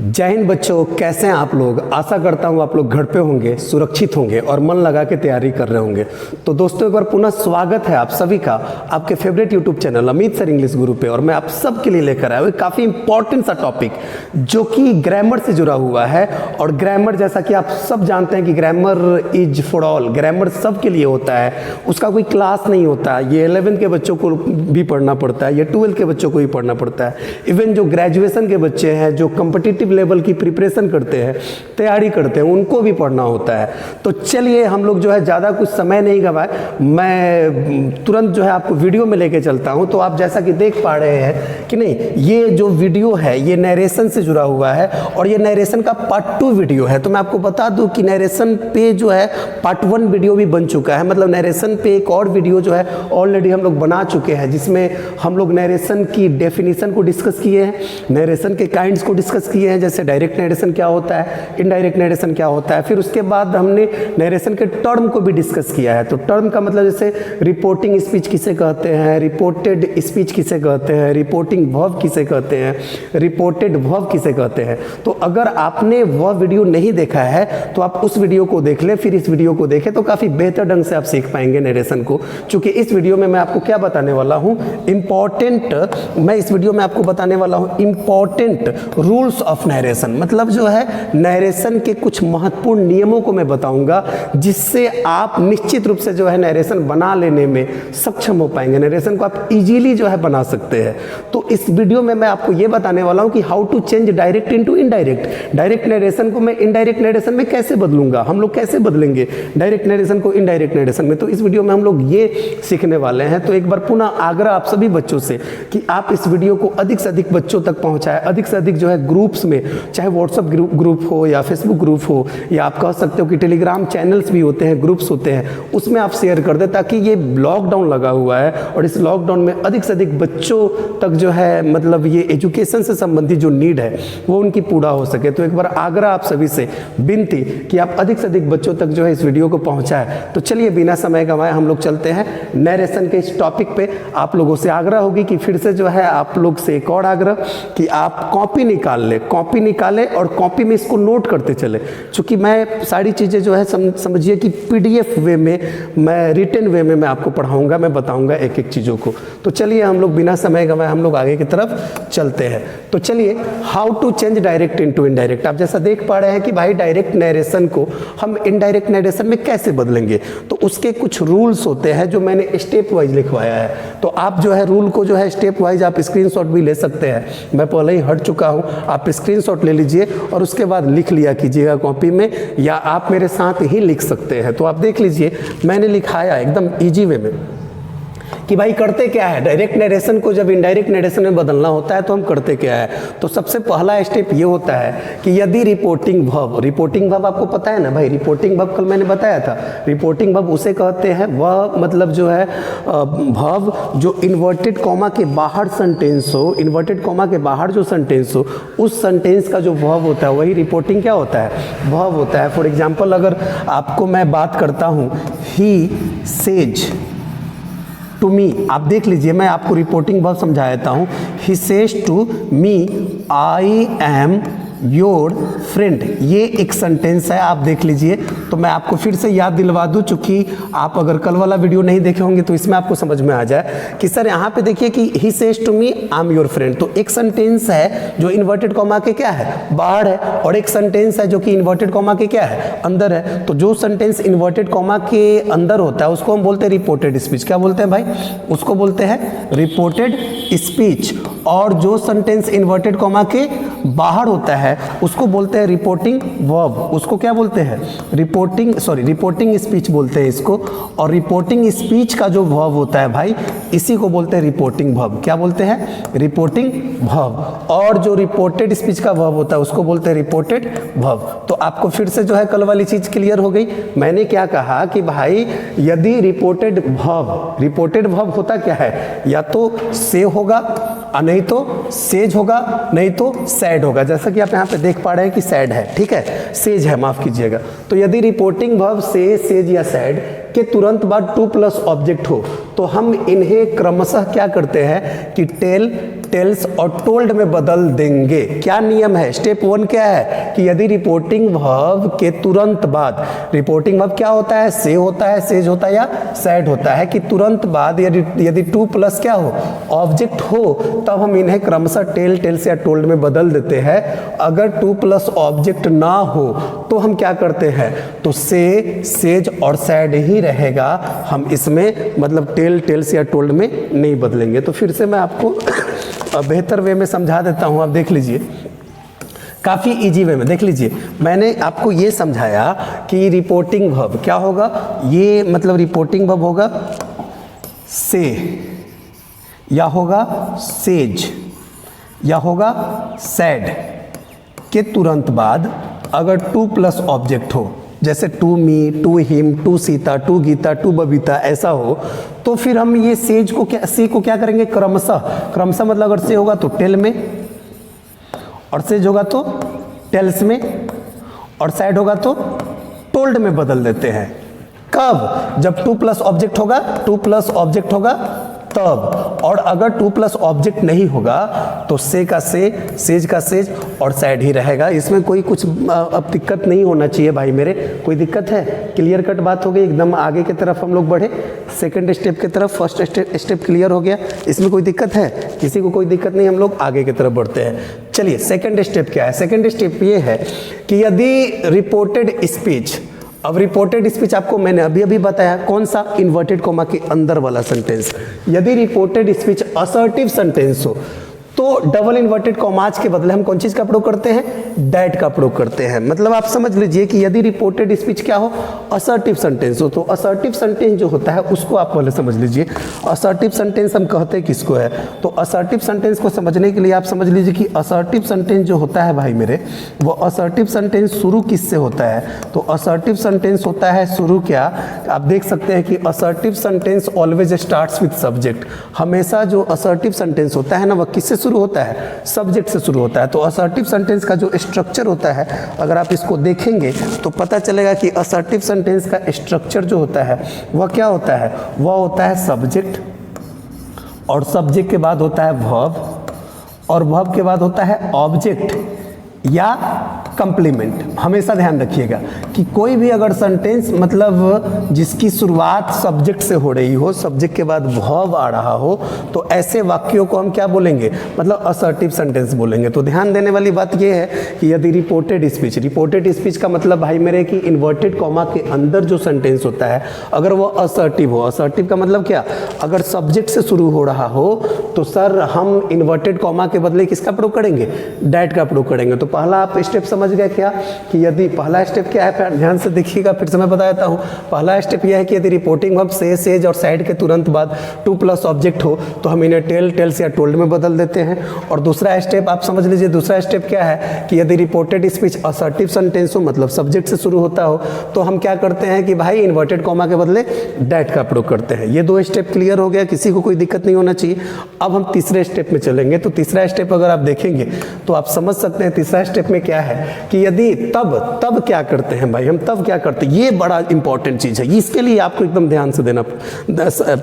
जय हिंद बच्चों, कैसे हैं आप लोग। आशा करता हूं आप लोग घर पे होंगे, सुरक्षित होंगे और मन लगा के तैयारी कर रहे होंगे। तो दोस्तों, एक बार पुनः स्वागत है आप सभी का आपके favourite YouTube channel Amit sir English गुरु पे। और मैं आप सब के लिए लेकर आया हूँ काफ़ी इंपॉर्टेंट सा टॉपिक जो कि ग्रामर से जुड़ा हुआ है। और ग्रामर, जैसा कि आप सब जानते हैं कि grammar is for all, grammar सब के लिए होता है, उसका कोई क्लास नहीं होता। ये 11th के बच्चों को भी पढ़ना पड़ता है, ये 12th के बच्चों को भी पढ़ना पड़ता है। इवन जो ग्रेजुएशन के बच्चे हैं, जो कम्पिटिटिव लेवल की प्रिपरेशन करते हैं, तैयारी करते हैं, उनको भी पढ़ना होता है। तो चलिए हम लोग जो है ज़्यादा कुछ समय नहीं गवाए, मैं तुरंत जो है आपको वीडियो में लेके चलता हूं। तो आप जैसा कि देख पा रहे हैं कि नहीं, ये जो वीडियो है ये नरेशन से जुड़ा हुआ है और ये नरेशन का पार्ट 2 वीडियो है। तो मैं आपको बता दूं कि नरेशन पे जो है पार्ट 1 वीडियो भी बन चुका है, मतलब नरेशन पे एक और वीडियो जो है ऑलरेडी हम लोग बना चुके हैं, जिसमें हम लोग नरेशन की डेफिनेशन को डिस्कस किए हैं, नरेशन के काइंड्स को डिस्कस किए हैं, जैसे डायरेक्ट नरेशन क्या होता है, इनडायरेक्ट नरेशन क्या होता है। फिर उसके बाद हमने नरेशन के टर्म को भी डिस्कस किया है। तो टर्म का मतलब जैसे रिपोर्टिंग स्पीच किसे कहते हैं, रिपोर्टेड स्पीच किसे कहते हैं, रिपोर्टिंग वर्ब किसे कहते हैं, रिपोर्टेड वर्ब किसे कहते हैं। तो अगर आपने वह वीडियो नहीं देखा है तो आप उस वीडियो को देख लें, फिर इस वीडियो को देखें, तो काफ़ी बेहतर ढंग से आप सीख पाएंगे नरेशन को। चूँकि इस वीडियो में मैं आपको क्या बताने वाला हूँ, मैं इस वीडियो में आपको बताने वाला हूँ इंपॉर्टेंट रूल्स ऑफ नरेशन, मतलब जो है नरेशन के कुछ महत्वपूर्ण नियमों को मैं बताऊंगा, जिससे आप निश्चित रूप से जो है नरेशन बना लेने में सक्षम हो पाएंगे। नरेशन को आप इजीली जो है बना सकते हैं। तो इस वीडियो में मैं आपको ये बताने वाला हूं कि how to change direct into indirect. Direct narration को मैं इनडायरेक्ट नरेशन में कैसे बदलूंगा, हम लोग कैसे बदलेंगे डायरेक्ट नरेशन को इनडायरेक्ट नरेशन में। तो इस वीडियो में हम लोग ये सीखने वाले हैं। तो एक बार पुनः आग्रह आप सभी बच्चों से कि आप इस वीडियो को अधिक से अधिक बच्चों तक पहुंचाएं, अधिक से अधिक जो है ग्रुप्स में, चाहे व्हाट्सएप ग्रुप हो या फेसबुक ग्रुप हो, या आप कह सकते हो कि टेलीग्राम चैनल्स भी होते हैं, ग्रुप्स होते हैं, उसमें आप शेयर कर दें, ताकि ये लॉकडाउन लगा हुआ है और इस लॉकडाउन में अधिक से अधिक बच्चों तक जो है, मतलब ये एजुकेशन से संबंधित जो नीड है वो उनकी पूरा हो सके। तो एक बार आग्रह आप सभी से विनती कि आप अधिक से अधिक बच्चों तक जो है इस वीडियो को पहुंचाएं। तो चलिए बिना समय गंवाए हम लोग चलते हैं नरेशन के इस टॉपिक पे। आप लोगों से आग्रह होगी कि फिर से जो है आप लोग से एक और आग्रह कि आप कॉपी निकाल ले, कॉपी निकाले और कॉपी में इसको नोट करते चले। क्योंकि मैं सारी चीज़ें जो है समझिए कि पीडीएफ वे में, मैं रिटन वे में मैं आपको पढ़ाऊंगा, मैं बताऊंगा एक एक चीज़ों को। तो चलिए हम लोग बिना समय गंवाए हम लोग आगे की तरफ चलते हैं। तो चलिए, how to change direct into indirect. आप जैसा देख पा रहे हैं कि भाई डायरेक्ट नरेशन को हम इनडायरेक्ट नरेशन में कैसे बदलेंगे, तो उसके कुछ रूल्स होते हैं जो मैंने स्टेप वाइज लिखवाया है। तो आप जो है रूल को जो है स्टेप वाइज आप स्क्रीनशॉट भी ले सकते हैं, मैं पहले ही हट चुका हूँ। आप स्क्रीनशॉट ले लीजिए और उसके बाद लिख लिया कीजिएगा कॉपी में, या आप मेरे साथ ही लिख सकते हैं। तो आप देख लीजिए, मैंने लिखाया एकदम इजी वे में कि भाई करते क्या है, डायरेक्ट नरेशन को जब इनडायरेक्ट नरेशन में बदलना होता है तो हम करते क्या है। तो सबसे पहला स्टेप ये होता है कि यदि रिपोर्टिंग वर्ब आपको पता है ना भाई, रिपोर्टिंग वर्ब कल मैंने बताया था। रिपोर्टिंग वर्ब उसे कहते हैं, वह मतलब जो है वर्ब जो इन्वर्टेड कॉमा के बाहर सेंटेंस हो, इन्वर्टेड कॉमा के बाहर जो सेंटेंस हो, उस सेंटेंस का जो वर्ब होता है वही रिपोर्टिंग क्या होता है, वर्ब होता है। फॉर एग्जाम्पल, अगर आपको मैं बात करता हूँ ही सेज टू मी, आप देख लीजिए, मैं आपको रिपोर्टिंग वर्ब समझा देता हूँ। He says to me I am your friend, ये एक सेंटेंस है, आप देख लीजिए। तो मैं आपको फिर से याद दिलवा दूं, चूंकि आप अगर कल वाला वीडियो नहीं देखे होंगे तो इसमें आपको समझ में आ जाए कि सर यहाँ पे देखिए कि he says to me I am your friend. तो एक सेंटेंस है जो इन्वर्टेड कॉमा के क्या है, बाहर है, और एक सेंटेंस है जो कि इन्वर्टेड कॉमा के क्या है, अंदर है। तो जो सेंटेंस इन्वर्टेड कॉमा के अंदर होता है उसको हम बोलते हैं रिपोर्टेड स्पीच। क्या बोलते हैं भाई, उसको बोलते हैं रिपोर्टेड स्पीच। और जो सेंटेंस इन्वर्टेड कॉमा के बाहर होता है उसको बोलते हैं रिपोर्टिंग वर्ब। उसको क्या बोलते हैं, रिपोर्टिंग स्पीच बोलते हैं इसको। और रिपोर्टिंग स्पीच का जो वर्ब होता है भाई, इसी को बोलते हैं रिपोर्टिंग वर्ब। क्या बोलते हैं, रिपोर्टिंग वर्ब। और जो रिपोर्टेड स्पीच का वर्ब होता है उसको बोलते हैं रिपोर्टेड वर्ब। तो आपको फिर से जो है कल वाली चीज क्लियर हो गई। मैंने क्या कहा कि भाई यदि रिपोर्टेड वर्ब होता क्या है, या तो से होगा, नहीं तो सेज होगा, नहीं तो सैड होगा। जैसा कि आप यहाँ पे देख पा रहे हैं कि सैड है, ठीक है, सेज है, माफ कीजिएगा। तो यदि रिपोर्टिंग वर्ब से, सेज या सैड के तुरंत बाद 2 प्लस ऑब्जेक्ट हो तो हम इन्हें क्रमशः क्या करते हैं कि टेल, टेल्स और टोल्ड में बदल देंगे। क्या नियम है? स्टेप 1 क्या है कि यदि रिपोर्टिंग वर्ब के तुरंत बाद, रिपोर्टिंग वर्ब क्या होता है? से होता है, सेज होता है या सैड होता है, कि तुरंत बाद यदि टू प्लस क्या हो? ऑब्जेक्ट हो, तब हम इन्हें क्रमशः टेल, टेल्स या टोल्ड में बदल देते हैं। अगर टू प्लस ऑब्जेक्ट ना हो तो हम क्या करते हैं? तो से, सेज और सैड ही रहेगा, हम इसमें मतलब टेल, टेल्स या टोल्ड में नहीं बदलेंगे। तो फिर से मैं आपको बेहतर वे में समझा देता हूं, आप देख लीजिए, काफ़ी इजी वे में देख लीजिए। मैंने आपको ये समझाया कि रिपोर्टिंग वर्ब क्या होगा, ये मतलब रिपोर्टिंग वर्ब होगा से, या होगा सेज, या होगा सैड के तुरंत बाद अगर टू प्लस ऑब्जेक्ट हो, जैसे to me, to him, to Sita, to Gita, to Babita, ऐसा हो, तो फिर हम ये सेज को क्या, से को क्या करेंगे? क्रमशः, क्रमशः मतलब अगर से होगा तो टेल में, और सेज होगा तो टेल्स में, और सैड होगा तो टोल्ड में बदल देते हैं। कब? जब टू प्लस ऑब्जेक्ट होगा, टू प्लस ऑब्जेक्ट होगा तब। और अगर टू प्लस ऑब्जेक्ट नहीं होगा तो से का से, सेज का सेज और सैड ही रहेगा। इसमें कोई कुछ अब दिक्कत नहीं होना चाहिए भाई मेरे। कोई दिक्कत है? क्लियर कट बात हो गई, एकदम आगे की तरफ हम लोग बढ़े, सेकंड स्टेप की तरफ। फर्स्ट स्टेप क्लियर हो गया, इसमें कोई दिक्कत है? किसी को कोई दिक्कत नहीं, हम लोग आगे की तरफ बढ़ते हैं। चलिए सेकंड स्टेप क्या है? सेकंड स्टेप ये है कि यदि रिपोर्टेड स्पीच, अब रिपोर्टेड स्पीच आपको मैंने अभी अभी बताया, कौन सा? इन्वर्टेड कोमा के अंदर वाला सेंटेंस। यदि रिपोर्टेड स्पीच असर्टिव सेंटेंस हो तो डबल इन्वर्टेड कॉमाज के बदले हम कौन चीज का प्रयोग करते हैं? दैट का प्रयोग करते हैं। मतलब आप समझ लीजिए कि यदि रिपोर्टेड स्पीच क्या हो? असर्टिव सेंटेंस हो, तो असर्टिव सेंटेंस जो होता है उसको आप पहले समझ लीजिए। असर्टिव सेंटेंस हम कहते किसको है? तो असर्टिव सेंटेंस को समझने के लिए आप समझ लीजिए कि असर्टिव सेंटेंस जो होता है भाई मेरे, वो असर्टिव सेंटेंस शुरू किससे होता है? तो असर्टिव सेंटेंस होता है शुरू क्या, आप देख सकते हैं कि assertive sentence always starts with subject. हमेशा जो असर्टिव सेंटेंस होता है ना, वह किससे शुरू होता है? सब्जेक्ट से शुरू होता है। तो असर्टिव सेंटेंस का जो स्ट्रक्चर होता है, अगर आप इसको देखेंगे तो पता चलेगा कि असर्टिव सेंटेंस का स्ट्रक्चर जो होता है वह क्या होता है? वह होता है सब्जेक्ट, और सब्जेक्ट के बाद होता है वर्ब, और वर्ब के बाद होता है ऑब्जेक्ट या कंप्लीमेंट। हमेशा ध्यान रखिएगा कि कोई भी अगर सेंटेंस मतलब जिसकी शुरुआत सब्जेक्ट से हो रही हो, सब्जेक्ट के बाद वर्ब आ रहा हो, तो ऐसे वाक्यों को हम क्या बोलेंगे? मतलब असर्टिव सेंटेंस बोलेंगे। तो ध्यान देने वाली बात यह है कि यदि रिपोर्टेड स्पीच, रिपोर्टेड स्पीच का मतलब भाई मेरे कि इन्वर्टेड कॉमा के अंदर जो सेंटेंस होता है अगर वो असर्टिव हो, असर्टिव का मतलब क्या? अगर सब्जेक्ट से शुरू हो रहा हो तो सर हम इन्वर्टेड कॉमा के बदले किसका प्रयोग करेंगे? दैट का प्रयोग करेंगे। तो पहला आप स्टेप समझ गए क्या कि यदि पहला स्टेप क्या है? ध्यान से देखिएगा, फिर से मैं बता देता हूं। पहला स्टेप यह है कि यदि रिपोर्टिंग वर्ब से, सेज और सैड के तुरंत बाद टू प्लस ऑब्जेक्ट हो तो हम इन्हें टेल, टेल्स या टोल्ड में बदल देते हैं। और दूसरा स्टेप आप समझ लीजिए, दूसरा स्टेप क्या है कि यदि रिपोर्टेड स्पीच असर्टिव सेंटेंस हो, मतलब सब्जेक्ट से शुरू होता हो, तो हम क्या करते हैं कि भाई इन्वर्टेड कॉमा के बदले दैट का प्रयोग करते हैं। ये दो स्टेप क्लियर हो गया, किसी को कोई दिक्कत नहीं होना चाहिए। अब हम तीसरे स्टेप में चलेंगे। तो तीसरा स्टेप अगर आप देखेंगे तो आप समझ सकते हैं तीसरा स्टेप में क्या है कि यदि तब क्या करते हैं भाई, हम तब क्या करते हैं? ये बड़ा इंपॉर्टेंट चीज है, इसके लिए आपको एकदम ध्यान से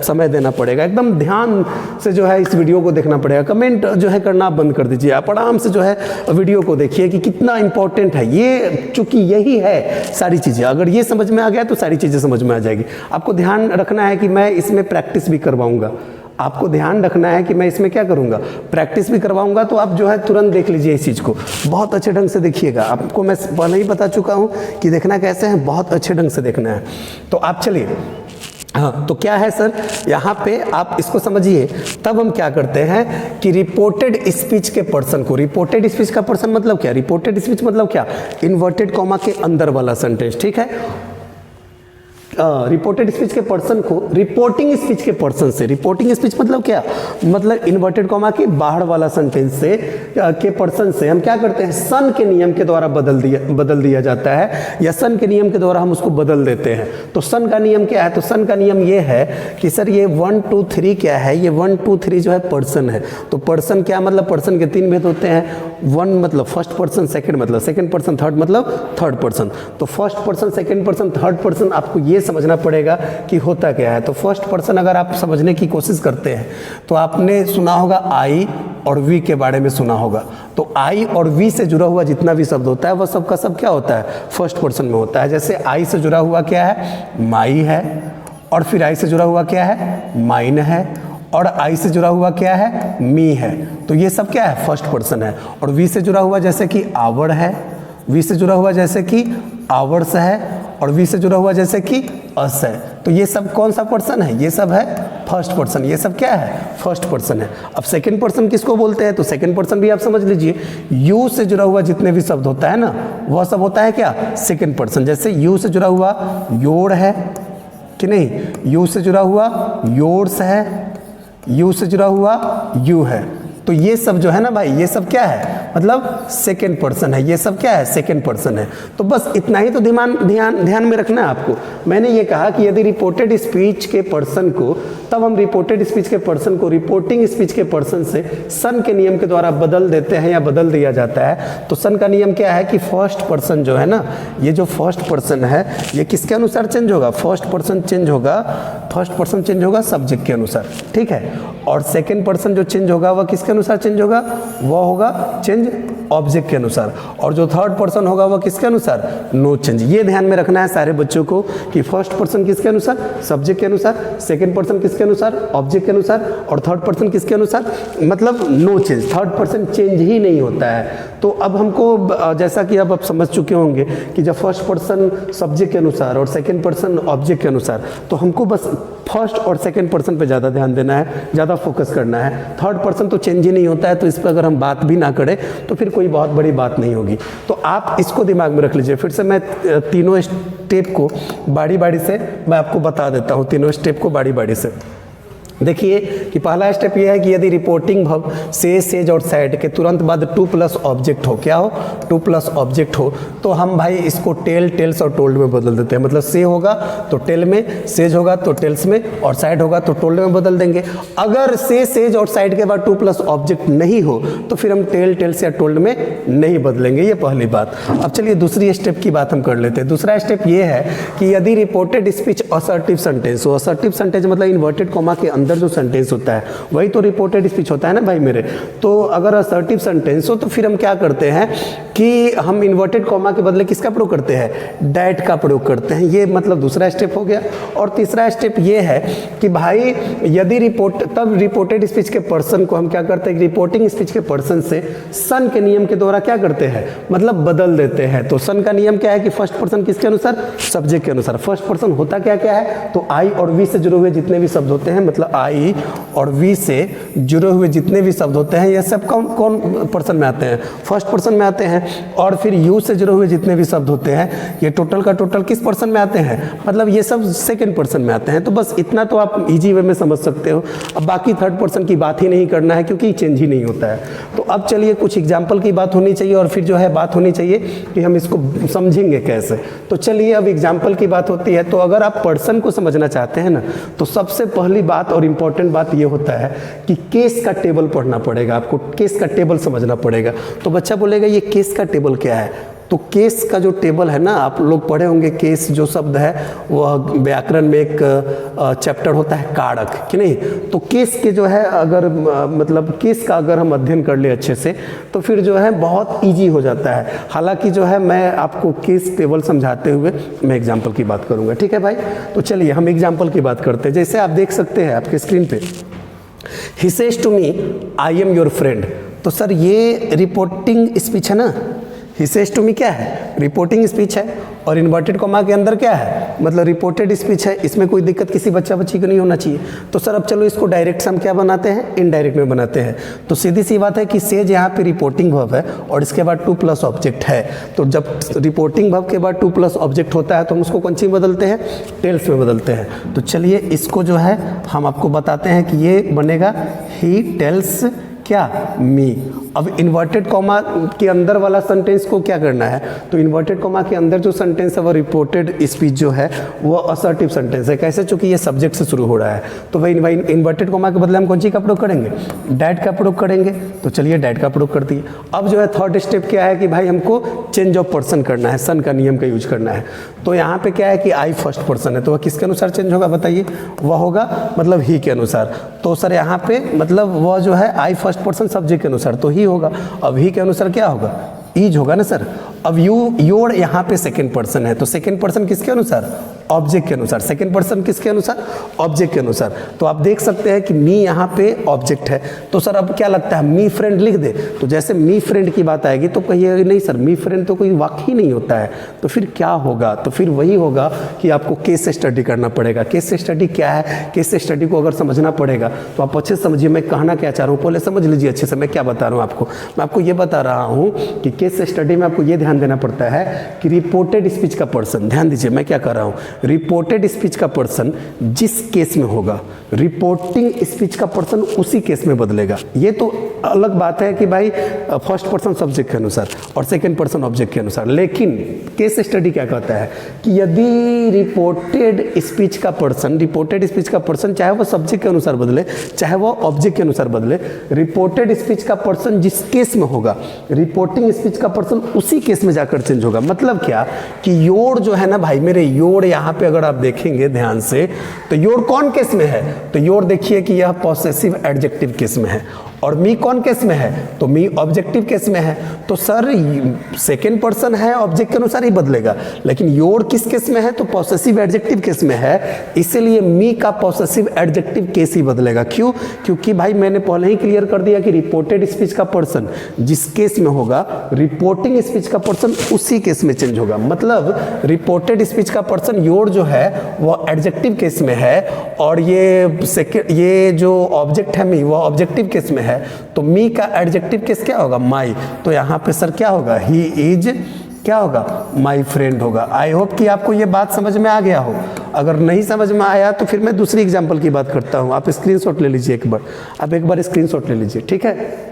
समय देना पड़ेगा, एकदम ध्यान से जो है इस वीडियो को देखना पड़ेगा। कमेंट जो है करना बंद कर दीजिए, आप आराम से जो है वीडियो को देखिए कि कितना इंपॉर्टेंट है ये, चूंकि यही है सारी चीजें। अगर ये समझ में आ गया तो सारी चीजें समझ में आ जाएगी। आपको ध्यान रखना है कि मैं इसमें प्रैक्टिस भी करवाऊंगा, आपको ध्यान रखना है कि मैं इसमें क्या करूंगा? प्रैक्टिस भी करवाऊंगा। तो आप जो है तुरंत देख लीजिए इस चीज़ को, बहुत अच्छे ढंग से देखिएगा। आपको मैं पहले ही बता चुका हूं कि देखना कैसे है, बहुत अच्छे ढंग से देखना है। तो आप चलिए, हाँ, तो क्या है सर यहाँ पे आप इसको समझिए। तब हम क्या करते हैं कि रिपोर्टेड स्पीच के पर्सन को, रिपोर्टेड स्पीच का पर्सन मतलब क्या? रिपोर्टेड स्पीच मतलब क्या? इन्वर्टेड कॉमा के अंदर वाला सेंटेंस, ठीक है। रिपोर्टेड स्पीच के पर्सन को रिपोर्टिंग स्पीच के पर्सन से, रिपोर्टिंग स्पीच मतलब क्या? मतलब इन्वर्टेड कॉमा के बाहर वाला सेंटेंस से के पर्सन से हम क्या करते हैं? सन के नियम के द्वारा बदल दिया जाता है, या सन के नियम के द्वारा हम उसको बदल देते हैं। तो सन का नियम क्या है? तो सन का नियम ये है कि सर ये 1 2 3 क्या है? ये 1 2 3 जो है पर्सन है। तो पर्सन क्या मतलब? पर्सन के 3 भेद होते हैं। 1 मतलब फर्स्ट पर्सन, सेकंड मतलब सेकंड पर्सन, थर्ड मतलब थर्ड पर्सन। तो first person, second person, third person आपको ये समझना पड़ेगा कि होता क्या है। तो फर्स्ट पर्सन अगर आप समझने की कोशिश करते हैं तो आपने सुना होगा आई और वी के बारे में सुना होगा। तो आई और वी से जुड़ा हुआ जितना भी शब्द होता है वह सबका सब क्या होता है, फर्स्ट पर्सन में होता है। जैसे आई से जुड़ा हुआ क्या है, माई है, और फिर आई से जुड़ा हुआ क्या है, माइन है, और आई से जुड़ा हुआ क्या है, मी है। तो ये सब क्या है, फर्स्ट पर्सन है। और वी से जुड़ा हुआ जैसे कि आवर है, वी से जुड़ा हुआ जैसे कि आवर्स है, और वी से जुड़ा हुआ जैसे कि अस है। तो ये सब कौन सा पर्सन है, ये सब है फर्स्ट पर्सन। ये सब क्या है, फर्स्ट पर्सन है। अब सेकंड पर्सन किसको बोलते हैं, तो सेकंड पर्सन भी आप समझ लीजिए, यू से जुड़ा हुआ जितने भी शब्द होता है ना वह सब होता है क्या, सेकंड पर्सन। जैसे यू से जुड़ा हुआ योर है कि नहीं, यू से जुड़ा हुआ योर्स है, यू से जुड़ा हुआ यू है। तो ये सब जो है ना भाई, ये सब क्या है, मतलब सेकंड पर्सन है। ये सब क्या है, सेकंड पर्सन है। तो बस इतना ही तो ध्यान में रखना है आपको। मैंने ये कहा कि यदि रिपोर्टेड स्पीच के पर्सन को, तब हम रिपोर्टेड स्पीच के पर्सन को रिपोर्टिंग स्पीच के पर्सन से सन के नियम के द्वारा बदल देते हैं या बदल दिया जाता है। तो सन का नियम क्या है कि फर्स्ट पर्सन जो है ना, ये जो फर्स्ट पर्सन है ये किसके अनुसार चेंज होगा, फर्स्ट पर्सन चेंज होगा, फर्स्ट पर्सन चेंज होगा सब्जेक्ट के अनुसार, ठीक है। और सेकेंड पर्सन जो चेंज होगा वह किसके अनुसार चेंज होगा, वह होगा चेंज ऑब्जेक्ट के अनुसार। और जो थर्ड पर्सन होगा वह किसके अनुसार, नो चेंज। ये ध्यान में रखना है सारे बच्चों को कि फर्स्ट पर्सन किसके अनुसार, सब्जेक्ट के अनुसार, सेकंड पर्सन किसके अनुसार, ऑब्जेक्ट के अनुसार, और थर्ड पर्सन किसके अनुसार, मतलब no change, third person change ही नहीं होता है। तो अब हमको जैसा कि अब आप समझ चुके होंगे कि जब फर्स्ट पर्सन सब्जेक्ट के अनुसार और सेकंड पर्सन ऑब्जेक्ट के अनुसार, तो हमको बस फर्स्ट और सेकंड पर्सन पे ज़्यादा ध्यान देना है, ज़्यादा फोकस करना है। थर्ड पर्सन तो चेंज ही नहीं होता है, तो इस पर अगर हम बात भी ना करें तो फिर कोई बहुत बड़ी बात नहीं होगी। तो आप इसको दिमाग में रख लीजिए। फिर से मैं तीनों स्टेप को बारी बारी से मैं आपको बता देता हूँ, तीनों स्टेप को बारी बारी से। देखिए कि पहला स्टेप ये है कि यदि रिपोर्टिंग वर्ब से, सेज और सैड के तुरंत बाद टू प्लस ऑब्जेक्ट हो, क्या हो, टू प्लस ऑब्जेक्ट हो, तो हम भाई इसको टेल, टेल्स और टोल्ड में बदल देते हैं। मतलब से होगा तो टेल में, सेज होगा तो टेल्स में, और साइड होगा तो टोल्ड में बदल देंगे। अगर से, सेज और साइड के बाद टू प्लस ऑब्जेक्ट नहीं हो तो फिर हम टेल, टेल्स या टोल्ड में नहीं बदलेंगे। ये पहली बात। अब चलिए दूसरी स्टेप की बात हम कर लेते हैं। दूसरा स्टेप ये है कि यदि रिपोर्टेड स्पीच असर्टिव सेंटेंस हो, असर्टिव सेंटेंस मतलब इन्वर्टेड कॉमा के अंदर जो सेंटेंस होता है वही तो रिपोर्टेड स्पीच होता है ना भाई मेरे। तो अगर असर्टिव सेंटेंस हो तो फिर हम क्या करते हैं कि हम इन्वर्टेड कॉमा के बदले किसका प्रयोग करते हैं, डैट का प्रयोग करते हैं। ये मतलब दूसरा स्टेप हो गया। और तीसरा स्टेप ये है कि भाई यदि रिपोर्टेड स्पीच के पर्सन को हम क्या करते हैं, रिपोर्टिंग स्पीच के पर्सन से सन के नियम के द्वारा क्या करते हैं, मतलब बदल देते हैं। तो सन का नियम क्या है कि फर्स्ट पर्सन किसके अनुसार, सब्जेक्ट के अनुसार। फर्स्ट पर्सन होता क्या क्या है, तो आई और वी से जुड़े हुए जितने भी शब्द होते हैं, मतलब आई और वी से जुड़े हुए जितने भी शब्द होते हैं ये सब कौन पर्सन में आते हैं, फर्स्ट पर्सन में आते हैं। और फिर यू से जुड़े हुए जितने भी शब्द होते हैं ये टोटल का टोटल किस पर्सन में आते हैं, मतलब ये सब सेकंड पर्सन में आते हैं। तो बस इतना तो आप इजी वे में समझ सकते हो। अब बाकी थर्ड पर्सन की बात ही नहीं करना है क्योंकि चेंज ही नहीं होता है। तो अब चलिए कुछ एग्जाम्पल की बात होनी चाहिए और फिर जो है बात होनी चाहिए कि हम इसको समझेंगे कैसे। तो चलिए अब एग्जाम्पल की बात होती है। तो अगर आप पर्सन को समझना चाहते हैं ना तो सबसे पहली बात और इम्पॉर्टेंट बात ये होता है कि केस का टेबल पढ़ना पड़ेगा आपको, केस का टेबल समझना पड़ेगा। तो बच्चा बोलेगा ये केस का टेबल क्या है, तो केस का जो टेबल है ना, आप लोग पढ़े होंगे केस जो शब्द है वह व्याकरण में एक चैप्टर होता है कारक, कि नहीं। तो केस के जो है अगर मतलब केस का अगर हम अध्ययन कर ले अच्छे से तो फिर जो है बहुत इजी हो जाता है। हालांकि जो है मैं आपको केस टेबल समझाते हुए मैं एग्जाम्पल की बात करूँगा, ठीक है भाई। तो चलिए हम एग्जाम्पल की बात करते हैं। जैसे आप देख सकते हैं आपके स्क्रीन पे, he says to me I am your friend. तो सर ये रिपोर्टिंग स्पीच है ना, ही सेज टू मी क्या है, रिपोर्टिंग स्पीच है। और इन्वर्टेड कॉमा के अंदर क्या है, मतलब रिपोर्टेड स्पीच है। इसमें कोई दिक्कत किसी बच्चा बच्ची को नहीं होना चाहिए। तो सर अब चलो इसको डायरेक्ट हम क्या बनाते हैं, इनडायरेक्ट में बनाते हैं। तो सीधी सी बात है कि सेज यहाँ पे रिपोर्टिंग वर्ब है और इसके बाद टू प्लस ऑब्जेक्ट है। तो जब रिपोर्टिंग वर्ब के बाद टू प्लस ऑब्जेक्ट होता है तो हम उसको कौन सी बदलते हैं, टेल्स में बदलते हैं। तो चलिए इसको जो है हम आपको बताते हैं कि ये बनेगा ही टेल्स क्या, मी। अब इन्वर्टेड कॉमा के अंदर वाला सेंटेंस को क्या करना है, तो इन्वर्टेड कॉमा के अंदर जो सेंटेंस है वो रिपोर्टेड स्पीच जो है वो असर्टिव सेंटेंस है। कैसे, चूंकि ये सब्जेक्ट से शुरू हो रहा है तो वही इन्वर्टेड कॉमा के बदले हम कौन सी का प्रयोग करेंगे, डैट का प्रयोग करेंगे। तो चलिए डैट का प्रयोग कर दिए। अब जो है थर्ड स्टेप क्या है कि भाई हमको चेंज ऑफ पर्सन करना है, सन का नियम का यूज करना है। तो यहाँ पे क्या है कि आई फर्स्ट पर्सन है, तो वह किसके अनुसार चेंज होगा बताइए, वह होगा मतलब ही के अनुसार। तो सर यहाँ पे मतलब वह जो है आई फर्स्ट पर्सन सब्जेक्ट के अनुसार तो ही होगा। अब ही के अनुसार क्या होगा, ईज होगा ना सर। अब योर यहाँ पे सेकंड पर्सन है, तो सेकंड पर्सन किसके अनुसार, ऑब्जेक्ट के अनुसार। सेकंड पर्सन किसके अनुसार, ऑब्जेक्ट के अनुसार। तो आप देख सकते हैं कि मी यहाँ पे ऑब्जेक्ट है। तो सर अब क्या लगता है, मी फ्रेंड लिख दे। तो जैसे मी फ्रेंड की बात आएगी तो कहिए नहीं सर मी फ्रेंड तो कोई वाक्य ही नहीं होता है। तो फिर क्या होगा, तो फिर वही होगा कि आपको केस स्टडी करना पड़ेगा। केस स्टडी क्या है, केस स्टडी को अगर समझना पड़ेगा तो आप अच्छे से समझिए मैं कहना क्या चाह रहा हूँ, पहले समझ लीजिए अच्छे से मैं क्या बता रहा हूँ आपको। मैं आपको ये बता रहा हूँ कि केस स्टडी में आपको ये ध्यान देना पड़ता है कि रिपोर्टेड स्पीच का पर्सन, ध्यान दीजिए मैं क्या कर रहा हूँ, रिपोर्टेड स्पीच का पर्सन जिस केस में होगा रिपोर्टिंग स्पीच का पर्सन उसी केस में बदलेगा। ये तो अलग बात है कि भाई फर्स्ट पर्सन सब्जेक्ट के अनुसार और सेकंड पर्सन ऑब्जेक्ट के अनुसार। लेकिन केस स्टडी क्या कहता है कि यदि रिपोर्टेड स्पीच का पर्सन चाहे वो सब्जेक्ट के अनुसार बदले चाहे वो ऑब्जेक्ट के अनुसार बदले, रिपोर्टेड स्पीच का पर्सन जिस केस में होगा रिपोर्टिंग स्पीच का पर्सन उसी केस में जाकर चेंज होगा। मतलब क्या कि योर जो है ना भाई मेरे, योर यहाँ पे अगर आप देखेंगे ध्यान से तो योर कौन केस में है, तो योर देखिए कि यह पॉसेसिव एडजेक्टिव केस में है। और मी कौन केस में है, तो मी ऑब्जेक्टिव केस में है। तो सर सेकेंड पर्सन है ऑब्जेक्ट के अनुसार ही बदलेगा, लेकिन योर किस केस में है, तो पॉसेसिव एडजेक्टिव केस में है, इसलिए मी का पॉसेसिव एडजेक्टिव केस ही बदलेगा। क्यों, क्योंकि भाई मैंने पहले ही क्लियर कर दिया कि रिपोर्टेड स्पीच का पर्सन जिस केस में होगा रिपोर्टिंग स्पीच का पर्सन उसी केस में चेंज होगा। मतलब रिपोर्टेड स्पीच का पर्सन योर जो है वो एडजेक्टिव केस में है और ये जो ऑब्जेक्ट है मी वो ऑब्जेक्टिव केस में है। तो मी का एडजेक्टिव केस क्या होगा, माई। तो यहां पे सर क्या होगा, ही इज क्या होगा, माई फ्रेंड होगा। आई होप कि आपको ये बात समझ में आ गया हो। अगर नहीं समझ में आया तो फिर मैं दूसरी एग्जांपल की बात करता हूं। आप स्क्रीनशॉट ले लीजिए एक बार, आप एक बार स्क्रीनशॉट ले लीजिए, ठीक है।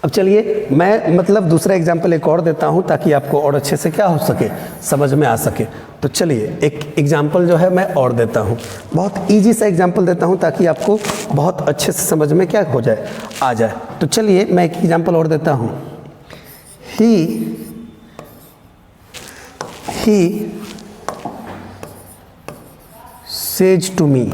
अब चलिए मैं मतलब दूसरा एग्जाम्पल एक और देता हूं ताकि आपको और अच्छे से क्या हो सके, समझ में आ सके। तो चलिए एक एग्जाम्पल जो है मैं और देता हूं, बहुत इजी सा एग्जाम्पल देता हूं ताकि आपको बहुत अच्छे से समझ में क्या हो जाए, आ जाए। तो चलिए मैं एक एग्जाम्पल और देता हूं। He says to me,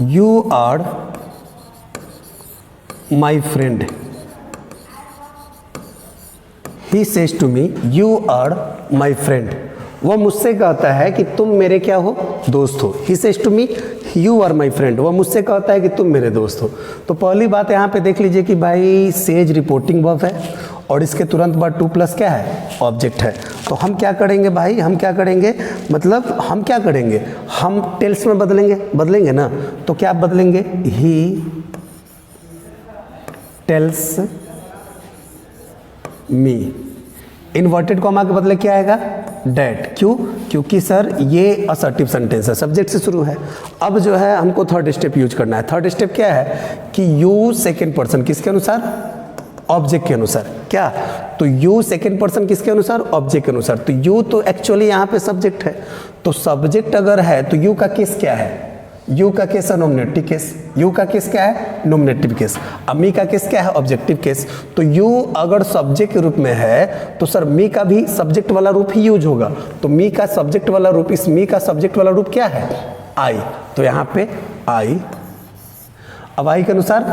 You are my friend. He says to me, you are my friend. वह मुझसे कहता है कि तुम मेरे क्या हो, दोस्त हो। He says to me, you are my friend. वह मुझसे कहता है कि तुम मेरे दोस्त हो। तो पहली बात यहाँ पे देख लीजिए कि भाई सेज रिपोर्टिंग वर्ब है और इसके तुरंत बाद टू प्लस क्या है, ऑब्जेक्ट है। तो हम क्या करेंगे भाई, हम क्या करेंगे, मतलब हम क्या करेंगे, हम टेल्स में बदलेंगे ना। तो क्या बदलेंगे, he tells me. Inverted comma के बदले क्या आएगा, डैट। क्यों, क्योंकि सर ये असर्टिव सेंटेंस है, सब्जेक्ट से शुरू है। अब जो है हमको थर्ड स्टेप यूज करना है। थर्ड स्टेप क्या है कि यू सेकेंड पर्सन किसके अनुसार, ऑब्जेक्ट के अनुसार। क्या, तो यू सेकेंड पर्सन किसके अनुसार, ऑब्जेक्ट के अनुसार। तो यू तो एक्चुअली यहाँ पे सब्जेक्ट है, तो सब्जेक्ट अगर है तो यू का केस क्या है, यू का केस है नॉमिनेटिव केस। यू का केस क्या है, नॉमिनेटिव केस। अब मी का केस क्या है, ऑब्जेक्टिव केस। तो यू अगर सब्जेक्ट के रूप में है तो सर मी का भी सब्जेक्ट वाला रूप ही यूज होगा। तो मी का सब्जेक्ट वाला रूप, इस मी का सब्जेक्ट वाला रूप क्या है, आई। तो यहाँ पे आई। अब आई के अनुसार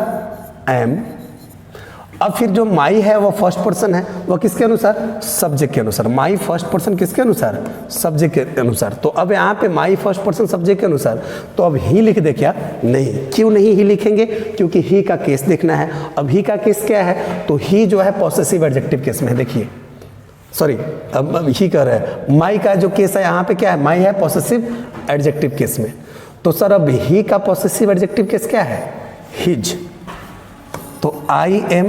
एम। अब फिर जो माई है वो फर्स्ट पर्सन है, वो किसके अनुसार, सब्जेक्ट के अनुसार। माई फर्स्ट पर्सन किसके अनुसार, सब्जेक्ट के अनुसार। तो अब यहाँ पे माई फर्स्ट पर्सन सब्जेक्ट के अनुसार। तो अब ही लिख दे क्या, नहीं। क्यों नहीं ही लिखेंगे, क्योंकि ही का केस देखना है। अब ही का केस क्या है, तो ही जो है पॉसेसिव एडजेक्टिव केस में है। देखिए सॉरी, अब ही कह रहा है, माई का जो केस है यहाँ पे क्या है, माई है पॉसेसिव एडजेक्टिव केस में। तो सर अब ही का पॉसेसिव एडजेक्टिव केस क्या है, हिज। तो आई एम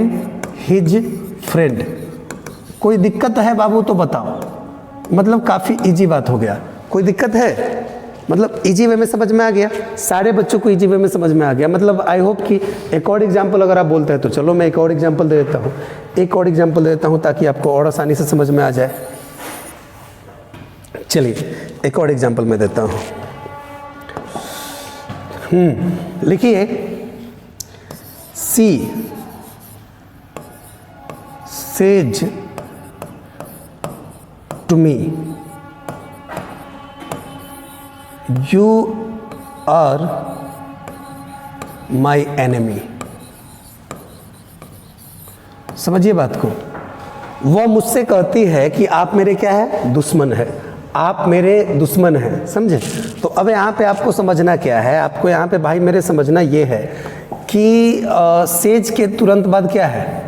हिज फ्रेंड। कोई दिक्कत है बाबू तो बताओ, मतलब काफ़ी इजी बात हो गया। कोई दिक्कत है, मतलब इजी वे में समझ में आ गया, सारे बच्चों को इजी वे में समझ में आ गया। मतलब आई होप कि एक और एग्जाम्पल अगर आप बोलते हैं तो चलो मैं एक और एग्जाम्पल दे देता हूँ, एक और एग्जाम्पल दे देता हूँ ताकि आपको और आसानी से समझ में आ जाए। चलिए एक और एग्जाम्पल मैं देता हूँ। लिखिए, she says to me you are my enemy. समझिए बात को, वह मुझसे कहती है कि आप मेरे क्या है, दुश्मन है, आप मेरे दुश्मन हैं। समझे? तो अब यहाँ पे आपको समझना क्या है, आपको यहाँ पे भाई मेरे समझना ये है कि सेज के तुरंत बाद क्या है,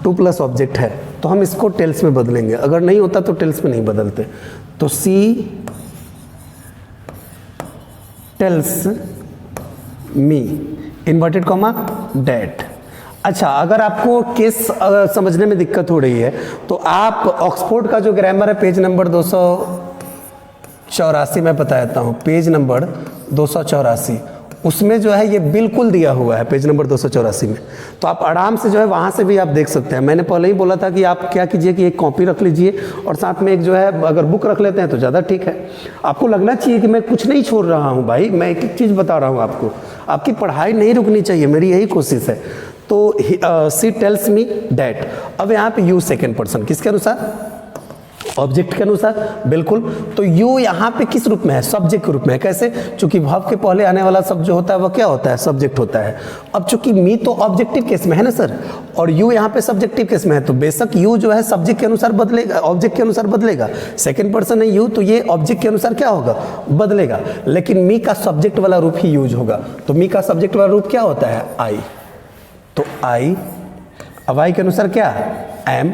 टू प्लस ऑब्जेक्ट है, तो हम इसको टेल्स में बदलेंगे। अगर नहीं होता तो टेल्स में नहीं बदलते। तो she tells me inverted comma that. अच्छा, अगर आपको केस समझने में दिक्कत हो रही है तो आप ऑक्सफोर्ड का जो ग्रामर है पेज नंबर 284 में बता देता हूँ, पेज नंबर 284 उसमें जो है ये बिल्कुल दिया हुआ है, पेज नंबर 284 में। तो आप आराम से जो है वहाँ से भी आप देख सकते हैं। मैंने पहले ही बोला था कि आप क्या कीजिए कि एक कॉपी रख लीजिए और साथ में एक जो है अगर बुक रख लेते हैं तो ज़्यादा ठीक है। आपको लगना चाहिए कि मैं कुछ नहीं छोड़ रहा हूँ भाई, मैं एक एक चीज़ बता रहा हूँ आपको। आपकी पढ़ाई नहीं रुकनी चाहिए, मेरी यही कोशिश है। तो सी टेल्स मी डैट। अब यहाँ पे यू सेकेंड पर्सन किसके अनुसार, ऑब्जेक्ट के अनुसार, बिल्कुल। तो यू यहाँ पे किस रूप में है, सब्जेक्ट के रूप में है। कैसे? चूंकि वर्ब के पहले आने वाला शब्द जो होता है वह क्या होता है, सब्जेक्ट होता है। अब चूंकि मी तो ऑब्जेक्टिव केस में है ना सर, और यू यहाँ पे सब्जेक्टिव केस में है, तो बेशक यू जो है सब्जेक्ट के अनुसार बदलेगा, ऑब्जेक्ट के अनुसार बदलेगा। सेकेंड पर्सन है यू, तो ये ऑब्जेक्ट के अनुसार क्या होगा, बदलेगा। लेकिन मी का सब्जेक्ट वाला रूप ही यूज होगा। तो मी का सब्जेक्ट वाला रूप क्या होता है, आई। तो आई, अब आई के अनुसार क्या, एम।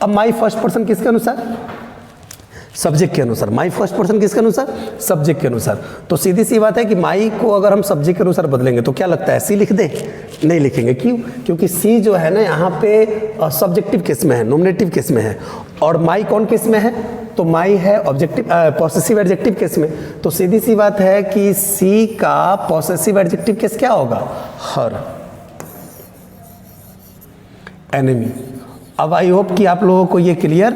अब माई फर्स्ट पर्सन किसके अनुसार, सब्जेक्ट के अनुसार। माई फर्स्ट पर्सन किसके अनुसार, सब्जेक्ट के अनुसार। तो सीधी सी बात है कि माई को अगर हम सब्जेक्ट के अनुसार बदलेंगे तो क्या लगता है, सी लिख दें, नहीं लिखेंगे। क्यों? क्योंकि सी जो है ना यहाँ पे सब्जेक्टिव केस में है, नॉमिनेटिव केस में है, और माई कौन केस में है, तो माई है ऑब्जेक्टिव पॉसेसिव एडजेक्टिव केस में। तो सीधी सी बात है कि सी का पॉसेसिव एडजेक्टिव केस क्या होगा, हर एनिमी। अब आई होप कि आप लोगों को ये क्लियर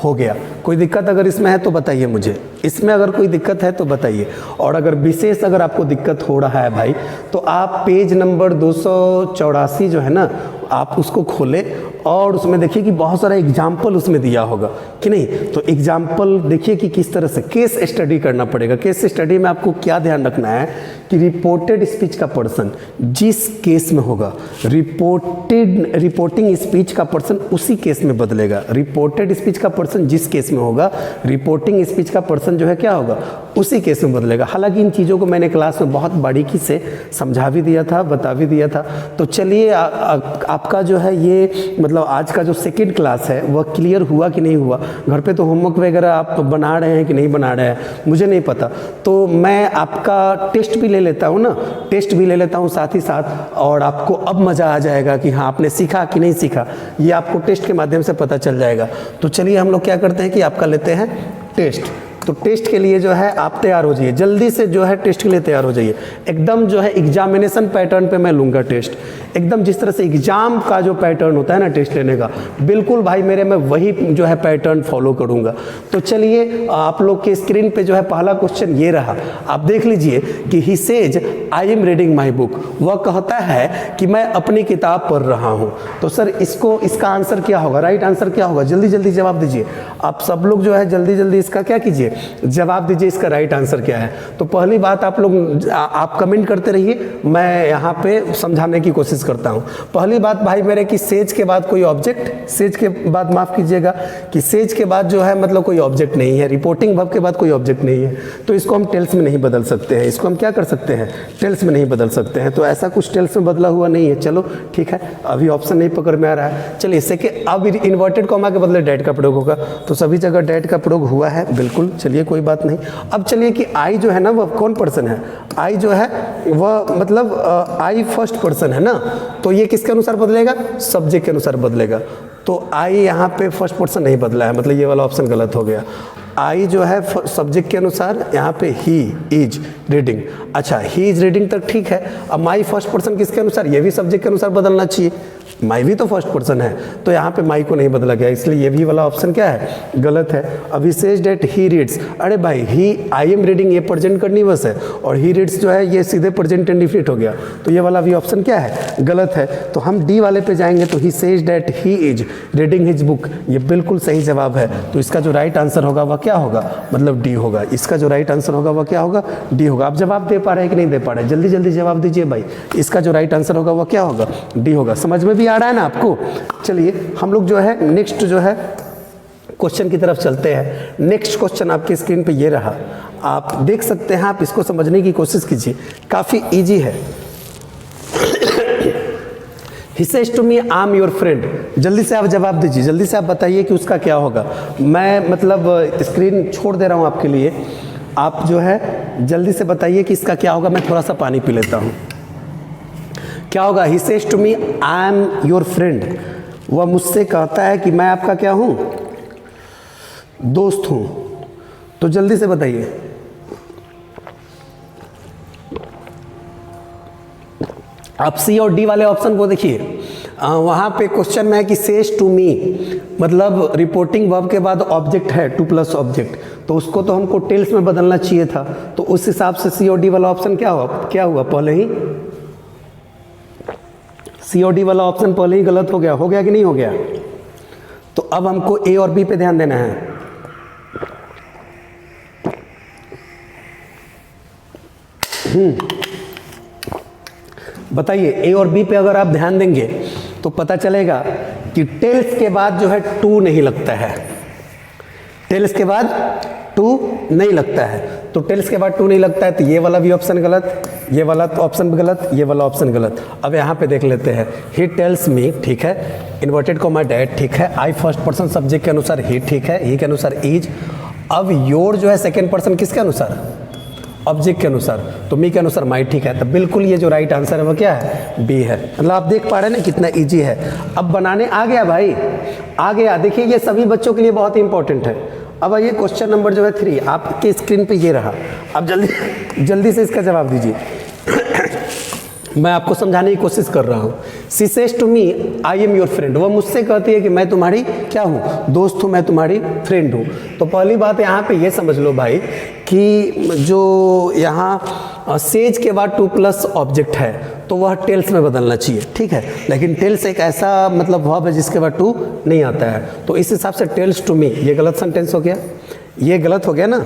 हो गया। कोई दिक्कत अगर इसमें है तो बताइए मुझे, इसमें अगर कोई दिक्कत है तो बताइए। और अगर विशेष अगर आपको दिक्कत हो रहा है भाई, तो आप पेज नंबर 284 जो है ना, आप उसको खोलें और उसमें देखिए कि बहुत सारा एग्जाम्पल उसमें दिया होगा कि नहीं। तो एग्जाम्पल देखिए कि किस तरह से केस स्टडी करना पड़ेगा। केस स्टडी में आपको क्या ध्यान रखना है कि रिपोर्टेड स्पीच का पर्सन जिस केस में होगा, रिपोर्टिंग स्पीच का पर्सन उसी केस में बदलेगा। रिपोर्टेड स्पीच का पर्सन जिस केस में होगा, रिपोर्टिंग स्पीच का पर्सन जो है क्या होगा, उसी केस में बदलेगा। हालांकि इन चीज़ों को मैंने क्लास में बहुत बारीकी से समझा भी दिया था, बता भी दिया था। तो चलिए आपका जो है ये मतलब आज का जो सेकंड क्लास है वह क्लियर हुआ कि नहीं हुआ। घर पे तो होमवर्क वगैरह आप बना रहे हैं कि नहीं बना रहे हैं मुझे नहीं पता। तो मैं आपका टेस्ट भी ले लेता हूँ ना, टेस्ट भी ले लेता हूँ साथ ही साथ, और आपको अब मज़ा आ जाएगा कि हाँ आपने सीखा कि नहीं सीखा, ये आपको टेस्ट के माध्यम से पता चल जाएगा। तो चलिए हम लोग क्या करते हैं कि आपका लेते हैं टेस्ट। तो टेस्ट के लिए जो है आप तैयार हो जाइए, जल्दी से जो है टेस्ट के लिए तैयार हो जाइए। एकदम जो है एग्जामिनेशन पैटर्न पे मैं लूँगा टेस्ट, एकदम जिस तरह से एग्जाम का जो पैटर्न होता है ना टेस्ट लेने का, बिल्कुल भाई मेरे मैं वही जो है पैटर्न फॉलो करूँगा। तो चलिए आप लोग के स्क्रीन पे जो है पहला क्वेश्चन ये रहा, आप देख लीजिए कि he says I am reading my book. वह कहता है कि मैं अपनी किताब पढ़ रहा हूँ। तो सर इसका आंसर क्या होगा, राइट आंसर क्या होगा, जल्दी जल्दी जवाब दीजिए। आप सब लोग जो है जल्दी जल्दी इसका क्या कीजिए, जवाब दीजिए इसका राइट आंसर क्या है। तो पहली बात आप लोग आप कमेंट करते रहिए, मैं यहाँ पे समझाने की कोशिश करता हूँ। पहली बात भाई मेरे कि सेज के बाद कोई ऑब्जेक्ट, सेज के बाद माफ़ कीजिएगा कि सेज के बाद जो है मतलब कोई ऑब्जेक्ट नहीं है, रिपोर्टिंग वर्ब के बाद कोई ऑब्जेक्ट नहीं है, तो इसको हम टेल्स में नहीं बदल सकते हैं। इसको हम क्या कर सकते हैं, टेल्स में नहीं बदल सकते हैं। तो ऐसा कुछ टेल्स में बदला हुआ नहीं है। चलो ठीक है, अभी ऑप्शन नहीं पकड़ में आ रहा है। चलिए इससे कि अब इन्वर्टेड कॉमा के बदले डैट का प्रयोग होगा, तो सभी जगह डैट का प्रयोग हुआ है बिल्कुल। चलिए कोई बात नहीं। अब चलिए कि आई जो है ना वह कौन पर्सन है, आई जो है वह मतलब आई फर्स्ट पर्सन है ना, तो ये किसके अनुसार बदलेगा, सब्जेक्ट के अनुसार बदलेगा। तो आई यहाँ पे फर्स्ट पर्सन नहीं बदला है, मतलब ये वाला ऑप्शन गलत हो गया। आई जो है सब्जेक्ट के अनुसार, यहाँ पे ही इज रीडिंग। अच्छा, ही इज रीडिंग तक ठीक है। अब माई फर्स्ट पर्सन किसके अनुसार, ये भी सब्जेक्ट के अनुसार बदलना चाहिए, माई भी तो फर्स्ट पर्सन है, तो यहाँ पे माई को नहीं बदला गया, इसलिए ये भी वाला ऑप्शन क्या है, गलत है। अब he says that he reads, अरे भाई ही आई एम रीडिंग ये प्रेजेंट कंटीन्यूअस है, और ही रीड्स जो है ये सीधे प्रेजेंट इंडेफिनिट हो गया, तो ये वाला भी ऑप्शन क्या है, गलत है। तो हम डी वाले पे जाएंगे, तो he says that he is reading his book, ये बिल्कुल सही जवाब है। तो इसका जो राइट आंसर होगा वह क्या होगा, मतलब डी होगा। इसका जो राइट आंसर होगा वह क्या होगा, डी होगा। आप जवाब दे पा रहे हैं कि नहीं दे पा रहे हैं, जल्दी जल्दी जवाब दीजिए भाई। इसका जो राइट आंसर होगा वह क्या होगा, डी होगा। समझ में भी आ रहा है ना आपको। चलिए हम लोग जो है नेक्स्ट जो है क्वेश्चन की तरफ चलते हैं। नेक्स्ट क्वेश्चन आपकी स्क्रीन पे ये रहा, आप देख सकते हैं, आप इसको समझने की कोशिश कीजिए, काफी इजी है। He says to me, I am your friend। जल्दी से आप जवाब दीजिए, जल्दी से आप बताइए कि उसका क्या होगा। मैं मतलब स्क्रीन छोड़ दे रहा हूँ आपके लिए, आप जो है जल्दी से बताइए कि इसका क्या होगा। मैं थोड़ा सा पानी पी लेता हूँ। क्या होगा, He says to me, I am your friend। वह मुझसे कहता है कि मैं आपका क्या हूँ, दोस्त हूँ। तो जल्दी से बताइए। आप सी और डी वाले ऑप्शन को देखिए, वहाँ पे क्वेश्चन में है कि सेज टू मी, मतलब रिपोर्टिंग वर्ब के बाद ऑब्जेक्ट है टू प्लस ऑब्जेक्ट, तो उसको तो हमको टेल्स में बदलना चाहिए था। तो उस हिसाब से सी और डी वाला ऑप्शन क्या हुआ पहले ही, सी और डी वाला ऑप्शन पहले ही गलत हो गया कि नहीं हो गया। तो अब हमको ए और बी पे ध्यान देना है। बताइए, ए और बी पे अगर आप ध्यान देंगे तो पता चलेगा कि टेल्स के बाद जो है टू नहीं लगता है, टेल्स के बाद टू नहीं लगता है। तो टेल्स के बाद टू नहीं लगता है, तो ये वाला भी ऑप्शन गलत, ये वाला ऑप्शन भी गलत, ये वाला ऑप्शन गलत। अब यहाँ पे देख लेते हैं, ही टेल्स मी ठीक है, इन्वर्टेड कॉमा डैट ठीक है, आई फर्स्ट पर्सन सब्जेक्ट के अनुसार ही ठीक है, ही के अनुसार इज। अब योर जो है सेकेंड पर्सन किसके अनुसार, ऑब्जेक्ट के अनुसार, तो मी के अनुसार माई ठीक है। तो बिल्कुल ये जो राइट आंसर है वो क्या है, बी है। मतलब आप देख पा रहे हैं ना कितना इजी है। अब बनाने आ गया भाई, आ गया। देखिए ये सभी बच्चों के लिए बहुत ही इंपॉर्टेंट है। अब आइए क्वेश्चन नंबर जो है 3, आपके स्क्रीन पे ये रहा। अब जल्दी से इसका जवाब दीजिए। मैं आपको समझाने की कोशिश कर रहा हूँ। She says to me I am your friend, वह मुझसे कहती है कि मैं तुम्हारी क्या हूँ, दोस्त हूँ, मैं तुम्हारी फ्रेंड हूँ। तो पहली बात यहाँ पे ये समझ लो भाई कि जो यहाँ सेज के बाद टू प्लस ऑब्जेक्ट है तो वह टेल्स में बदलना चाहिए, ठीक है। लेकिन टेल्स एक ऐसा मतलब वर्ब है जिसके बाद टू नहीं आता है, तो इस हिसाब से टेल्स टू मी ये गलत सेंटेंस हो गया, ये गलत हो गया ना,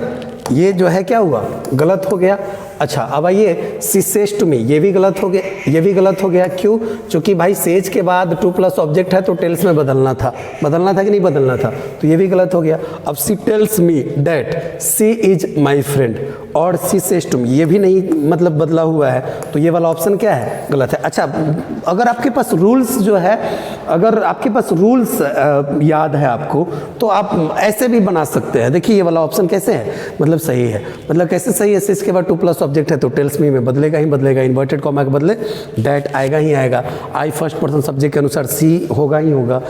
ये जो है क्या हुआ, गलत हो गया। अच्छा अब आइए सी सेज टू मी, ये भी गलत हो गया, ये भी गलत हो गया। क्यों, क्योंकि भाई सेज के बाद टू प्लस ऑब्जेक्ट है तो टेल्स में बदलना था कि नहीं बदलना था, तो ये भी गलत हो गया। अब she tells me that she is my friend, और सी सेज टू मी ये भी नहीं मतलब बदला हुआ है, तो ये वाला ऑप्शन क्या है, गलत है। अच्छा अगर आपके पास रूल्स जो है, अगर आपके पास रूल्स याद है आपको, तो आप ऐसे भी बना सकते हैं। देखिए ये वाला ऑप्शन कैसे है, मतलब सही है। मतलब कैसे सही है, सी इसके बाद टू प्लस ऑब्जेक्ट है तो टेल्स मी में बदलेगा ही बदलेगा, इन्वर्टेड कॉमा के बदले दैट आएगा ही आएगा। आई फर्स्ट पर्सन सब्जेक्ट के अनुसार सी होगा ही होगा,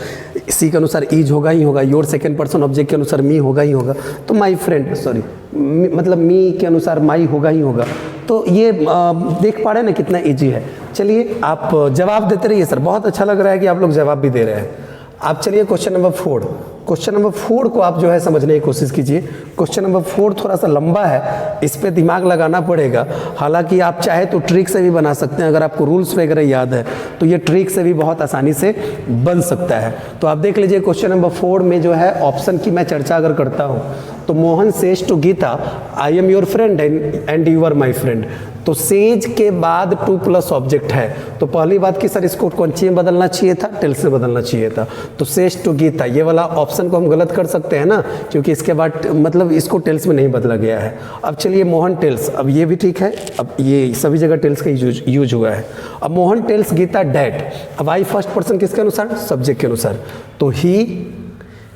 सी के अनुसार इज होगा ही होगा, योर सेकंड पर्सन ऑब्जेक्ट के अनुसार मी होगा ही होगा, तो माई फ्रेंड सॉरी मतलब मी के अनुसार माई होगा ही होगा। तो ये देख पा रहे हैं ना कितना इजी है। चलिए आप जवाब देते रहिए सर, बहुत अच्छा लग रहा है कि आप लोग जवाब भी दे रहे हैं। आप चलिए क्वेश्चन नंबर 4, क्वेश्चन नंबर 4 को आप जो है समझने की कोशिश कीजिए। क्वेश्चन नंबर 4 थोड़ा सा लंबा है, इस पे दिमाग लगाना पड़ेगा। हालांकि आप चाहे तो ट्रिक से भी बना सकते हैं, अगर आपको रूल्स वगैरह याद है तो ये ट्रिक से भी बहुत आसानी से बन सकता है। तो आप देख लीजिए क्वेश्चन नंबर 4 में जो है ऑप्शन की मैं चर्चा अगर करता हूँ तो Mohan says to Gita I am your friend and you are my friend. तो सेज के बाद टू प्लस ऑब्जेक्ट है, तो पहली बात कि सर इसको कौन सी में बदलना चाहिए था, टेल्स में बदलना चाहिए था। तो सेज टू गीता ये वाला ऑप्शन को हम गलत कर सकते हैं ना, क्योंकि इसके बाद मतलब इसको टेल्स में नहीं बदला गया है। अब चलिए मोहन टेल्स, अब ये भी ठीक है, अब ये सभी जगह टेल्स का यूज हुआ है। अब मोहन टेल्स गीता डैट, अब आई फर्स्ट पर्सन किसके अनुसार, सब्जेक्ट के अनुसार, तो ही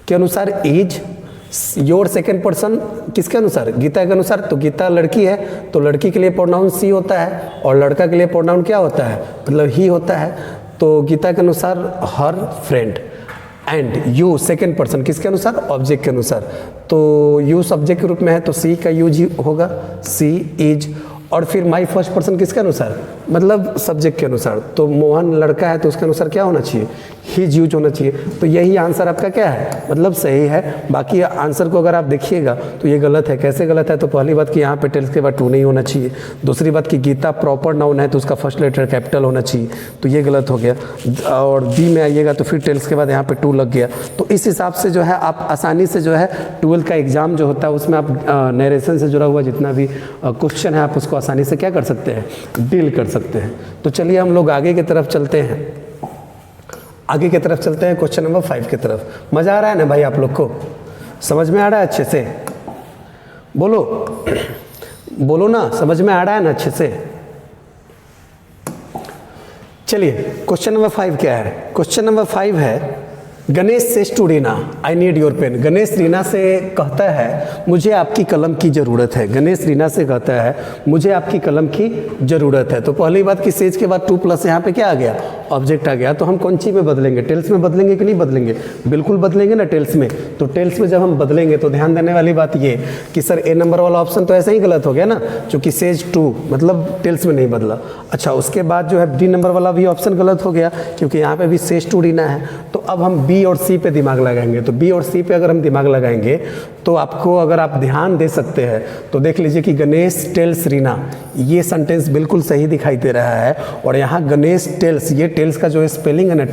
के अनुसार इज, योर सेकेंड पर्सन किसके अनुसार, गीता के अनुसार, तो गीता लड़की है तो लड़की के लिए प्रोनाउन सी होता है और लड़का के लिए प्रोनाउन क्या होता है, मतलब ही होता है। तो गीता के अनुसार हर friend, and you second person किसके अनुसार, ऑब्जेक्ट के अनुसार। तो यू सब्जेक्ट के रूप में है तो सी का यूज ही होगा, सी इज। और फिर माई फर्स्ट पर्सन किसके अनुसार, मतलब सब्जेक्ट के अनुसार। तो मोहन लड़का है तो उसके अनुसार क्या होना चाहिए, हिज यूज होना चाहिए। तो यही आंसर आपका क्या है, मतलब सही है। बाकी आंसर को अगर आप देखिएगा तो ये गलत है। कैसे गलत है, तो पहली बात कि यहाँ पे टेल्स के बाद टू नहीं होना चाहिए। दूसरी बात कि गीता प्रॉपर नाउन है तो उसका फर्स्ट लेटर कैपिटल होना चाहिए, तो ये गलत हो गया। और बी में आइएगा तो फिर टेल्स के बाद यहाँ पे टू लग गया। तो इस हिसाब से जो है आप आसानी से जो है 12th का एग्जाम जो होता है उसमें आप नरेशन से जुड़ा हुआ जितना भी क्वेश्चन है आप उसको आसानी से क्या कर सकते हैं, डील कर सकते हैं। तो चलिए हम लोग आगे की तरफ चलते हैं, आगे की तरफ चलते हैं क्वेश्चन नंबर 5 की तरफ। मज़ा आ रहा है ना भाई, आप लोग को समझ में आ रहा है अच्छे से, बोलो बोलो ना, समझ में आ रहा है ना अच्छे से। चलिए क्वेश्चन नंबर 5 क्या है, क्वेश्चन नंबर 5 है Ganesh says to Reena I need your pen. Ganesh Reena से कहता है मुझे आपकी कलम की ज़रूरत है। गणेश रीना से कहता है मुझे आपकी कलम की ज़रूरत है। तो पहली बात कि सेज के बाद टू प्लस यहाँ पे क्या आ गया, ऑब्जेक्ट आ गया। तो हम कौन सी में बदलेंगे, टेल्स में बदलेंगे कि नहीं बदलेंगे, बिल्कुल बदलेंगे ना टेल्स में। तो टेल्स में जब हम बदलेंगे तो ध्यान देने वाली बात ये कि सर ए नंबर वाला ऑप्शन तो ऐसे ही गलत हो गया ना, क्योंकि सेज टू मतलब टेल्स में नहीं बदला। अच्छा, उसके बाद जो है डी नंबर वाला भी ऑप्शन गलत हो गया क्योंकि यहाँ पे भी सेज टू रीना है। तो अब हम बी और सी पे दिमाग लगाएंगे। तो बी और सी पे अगर हम दिमाग लगाएंगे तो आपको, अगर आप ध्यान दे सकते हैं तो देख लीजिए कि गणेश टेल्स रीना, ये सेंटेंस बिल्कुल सही दिखाई दे रहा है। और यहाँ गणेश टेल्स, ये टेल्स का जो स्पेलिंग है ना,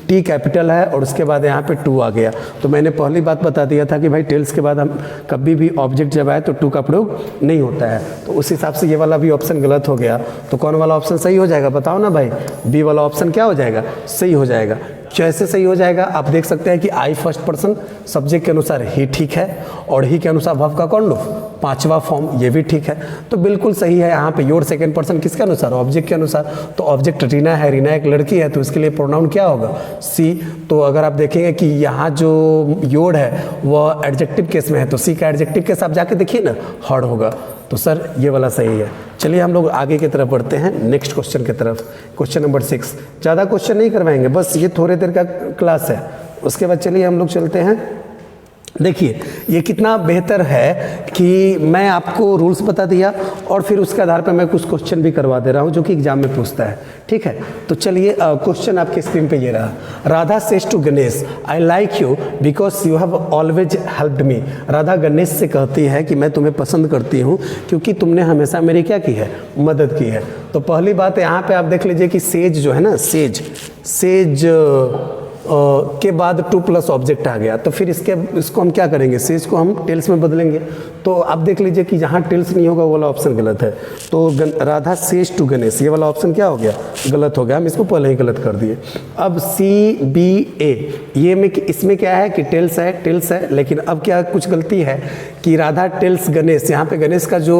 टी कैपिटल है और उसके बाद यहाँ पे टू आ गया। तो मैंने पहली बात बता दिया था कि भाई टेल्स के बाद हम कभी भी ऑब्जेक्ट जब आए तो टू का प्रयोग नहीं होता है। तो उस हिसाब से ये वाला भी ऑप्शन गलत हो गया। तो कौन वाला ऑप्शन सही हो जाएगा, बताओ ना भाई। बी वाला ऑप्शन क्या हो जाएगा, सही हो जाएगा। कैसे सही हो जाएगा, आप देख सकते हैं कि आई फर्स्ट पर्सन सब्जेक्ट के अनुसार ही ठीक है और ही के अनुसार वर्ब का कौन लूफ, पांचवा फॉर्म, ये भी ठीक है। तो बिल्कुल सही है। यहाँ पे योर सेकंड पर्सन किसके अनुसार, ऑब्जेक्ट के अनुसार। तो ऑब्जेक्ट रीना है, रीना एक लड़की है तो इसके लिए प्रोनाउन क्या होगा, सी। तो अगर आप देखेंगे कि यहाँ जो योर है वह एडजेक्टिव केस में है तो सी का एडजेक्टिव केस आप जाके देखिए ना, हर्ड होगा। तो सर ये वाला सही है। चलिए हम लोग आगे की तरफ बढ़ते हैं नेक्स्ट क्वेश्चन की तरफ। क्वेश्चन नंबर 6, ज़्यादा क्वेश्चन नहीं करवाएंगे, बस ये थोड़े देर का क्लास है। उसके बाद चलिए हम लोग चलते हैं। देखिए ये कितना बेहतर है कि मैं आपको रूल्स बता दिया और फिर उसके आधार पर मैं कुछ क्वेश्चन भी करवा दे रहा हूँ जो कि एग्जाम में पूछता है, ठीक है। तो चलिए क्वेश्चन आपके स्क्रीन पे ये रहा। Radha says to Ganesh I like you because you have always helped me. Radha Ganesh से कहती है कि मैं तुम्हें पसंद करती हूँ क्योंकि तुमने हमेशा मेरी क्या की है, मदद की है। तो पहली बात यहाँ पे आप देख लीजिए कि सेज जो है ना, सेज के बाद टू प्लस ऑब्जेक्ट आ गया। तो फिर इसको हम क्या करेंगे, सेज को हम टेल्स में बदलेंगे। तो आप देख लीजिए कि जहाँ टेल्स नहीं होगा वो वाला ऑप्शन गलत है। तो राधा सेज टू गणेश, ये वाला ऑप्शन क्या हो गया, गलत हो गया। हम इसको पहले ही गलत कर दिए। अब सी बी ए, ये में इसमें क्या है कि टेल्स है, लेकिन अब क्या कुछ गलती है कि राधा टेल्स गणेश, यहाँ पे गणेश का जो